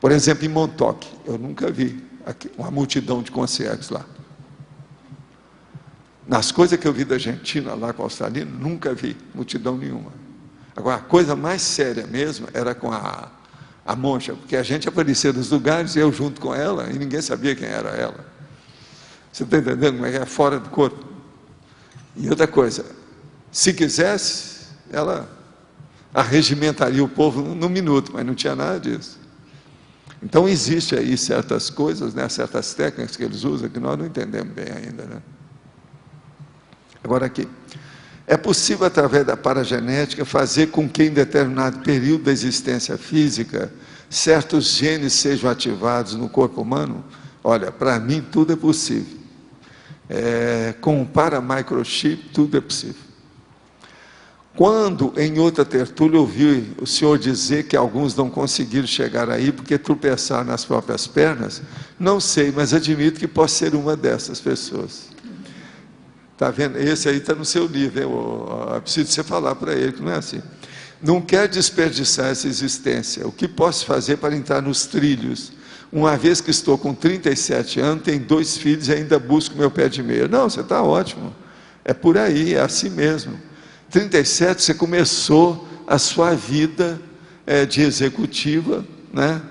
Por exemplo, em Montauk, eu nunca vi uma multidão de concierges lá. Nas coisas que eu vi da Argentina, lá com a australiana, nunca vi multidão nenhuma. Agora, a coisa mais séria mesmo era com a monja, porque a gente aparecia nos lugares, eu junto com ela, e ninguém sabia quem era ela. Você está entendendo como é que é? Fora do corpo. E outra coisa, se quisesse, ela arregimentaria o povo num minuto, mas não tinha nada disso. Então, existe aí certas coisas, né, certas técnicas que eles usam, que nós não entendemos bem ainda, né? Agora aqui, é possível através da paragenética fazer com que em determinado período da existência física certos genes sejam ativados no corpo humano, olha, para mim tudo é possível. Com o paramicrochip, tudo é possível. Quando, em outra tertúlia, eu ouvi o senhor dizer que alguns não conseguiram chegar aí porque tropeçaram nas próprias pernas, não sei, mas admito que posso ser uma dessas pessoas. Está vendo? Esse aí está no seu livro, eu preciso você falar para ele que não é assim. Não quer desperdiçar essa existência. O que posso fazer para entrar nos trilhos? Uma vez que estou com 37 anos, tenho 2 filhos e ainda busco meu pé de meia. Não, você está ótimo. É por aí, é assim mesmo. 37, você começou a sua vida de executiva, né?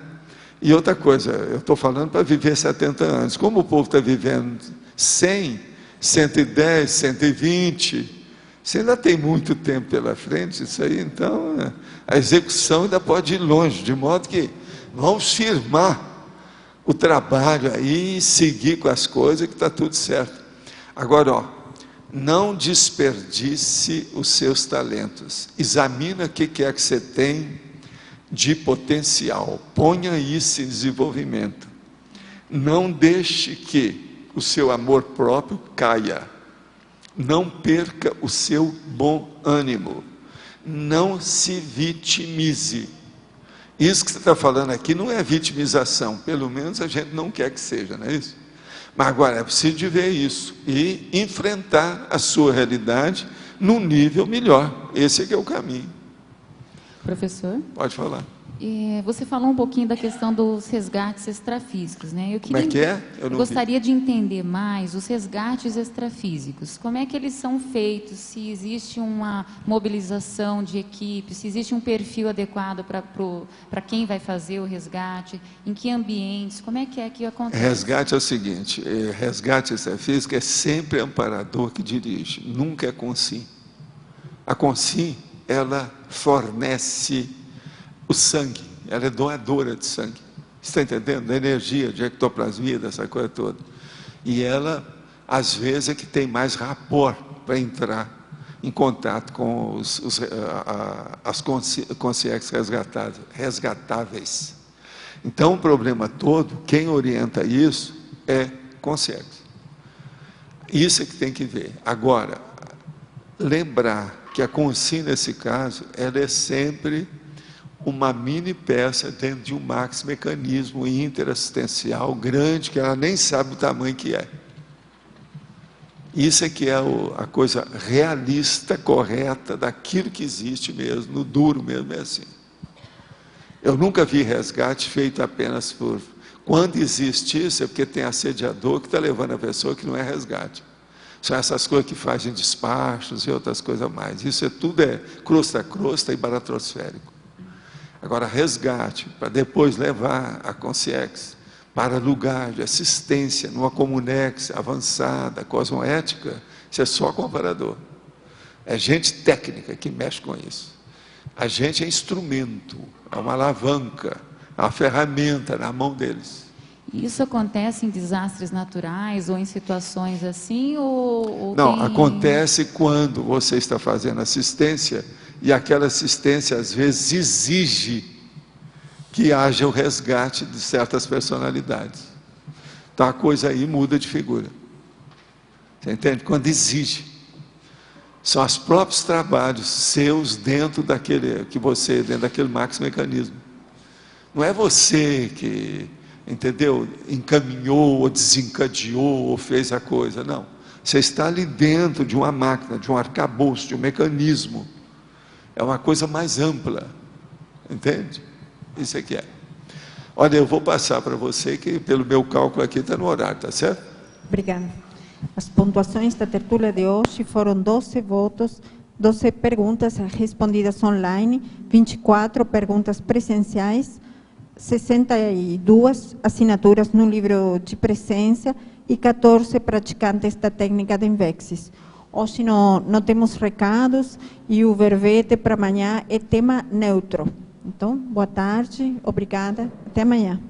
E outra coisa, eu estou falando para viver 70 anos. Como o povo está vivendo 100, 110, 120, você ainda tem muito tempo pela frente, isso aí, então, a execução ainda pode ir longe, de modo que vamos firmar o trabalho aí e seguir com as coisas que está tudo certo. Agora, ó, não desperdice os seus talentos. Examina o que é que você tem de potencial. Ponha isso em desenvolvimento. Não deixe que o seu amor próprio caia. Não perca o seu bom ânimo. Não se vitimize. Isso que você está falando aqui não é vitimização. Pelo menos a gente não quer que seja, não é isso? Mas agora é preciso de ver isso e enfrentar a sua realidade num nível melhor. Esse é que é o caminho. Professor? Pode falar. Você falou um pouquinho da questão dos resgates extrafísicos, né? Como é que é? Eu gostaria de entender mais os resgates extrafísicos. Como é que eles são feitos? Se existe uma mobilização de equipe, se existe um perfil adequado para quem vai fazer o resgate, em que ambientes, como é que acontece? Resgate é o seguinte, resgate extrafísico é sempre amparador que dirige, nunca é consim. A consim, ela fornece o sangue, ela é doadora de sangue, está entendendo? Da energia, de ectoplasmia, dessa coisa toda. E ela, às vezes, é que tem mais rapport para entrar em contato com as consciências resgatáveis. Então, o problema todo, quem orienta isso é consciência. Isso é que tem que ver. Agora, lembrar que a consciência, nesse caso, ela é sempre uma mini peça dentro de um maxi mecanismo interassistencial grande, que ela nem sabe o tamanho que é. Isso é que é a coisa realista, correta, daquilo que existe mesmo, no duro mesmo, é assim. Eu nunca vi resgate feito apenas por... Quando existe isso, é porque tem assediador que está levando a pessoa que não é resgate. São essas coisas que fazem despachos e outras coisas mais. Isso tudo é crosta a crosta e baratrosférico. Agora, resgate, para depois levar a consciência para lugar de assistência, numa comunex avançada, cosmoética, isso é só comparador. É gente técnica que mexe com isso. A gente é instrumento, é uma alavanca, é uma ferramenta na mão deles. Isso acontece em desastres naturais ou em situações assim? Não, acontece quando você está fazendo assistência e aquela assistência, às vezes, exige que haja o resgate de certas personalidades. Então, a coisa aí muda de figura. Você entende? Quando exige. São os próprios trabalhos seus dentro daquele maxi mecanismo. Não é você que, entendeu, encaminhou ou desencadeou ou fez a coisa, não. Você está ali dentro de uma máquina, de um arcabouço, de um mecanismo. É uma coisa mais ampla, entende? Isso é que é. Olha, eu vou passar para você, que pelo meu cálculo aqui está no horário, tá certo? Obrigada. As pontuações da tertúlia de hoje foram 12 votos, 12 perguntas respondidas online, 24 perguntas presenciais, 62 assinaturas no livro de presença e 14 praticantes da técnica de Invexis. Hoje não temos recados e o verbete para amanhã é tema neutro. Então, boa tarde, obrigada, até amanhã.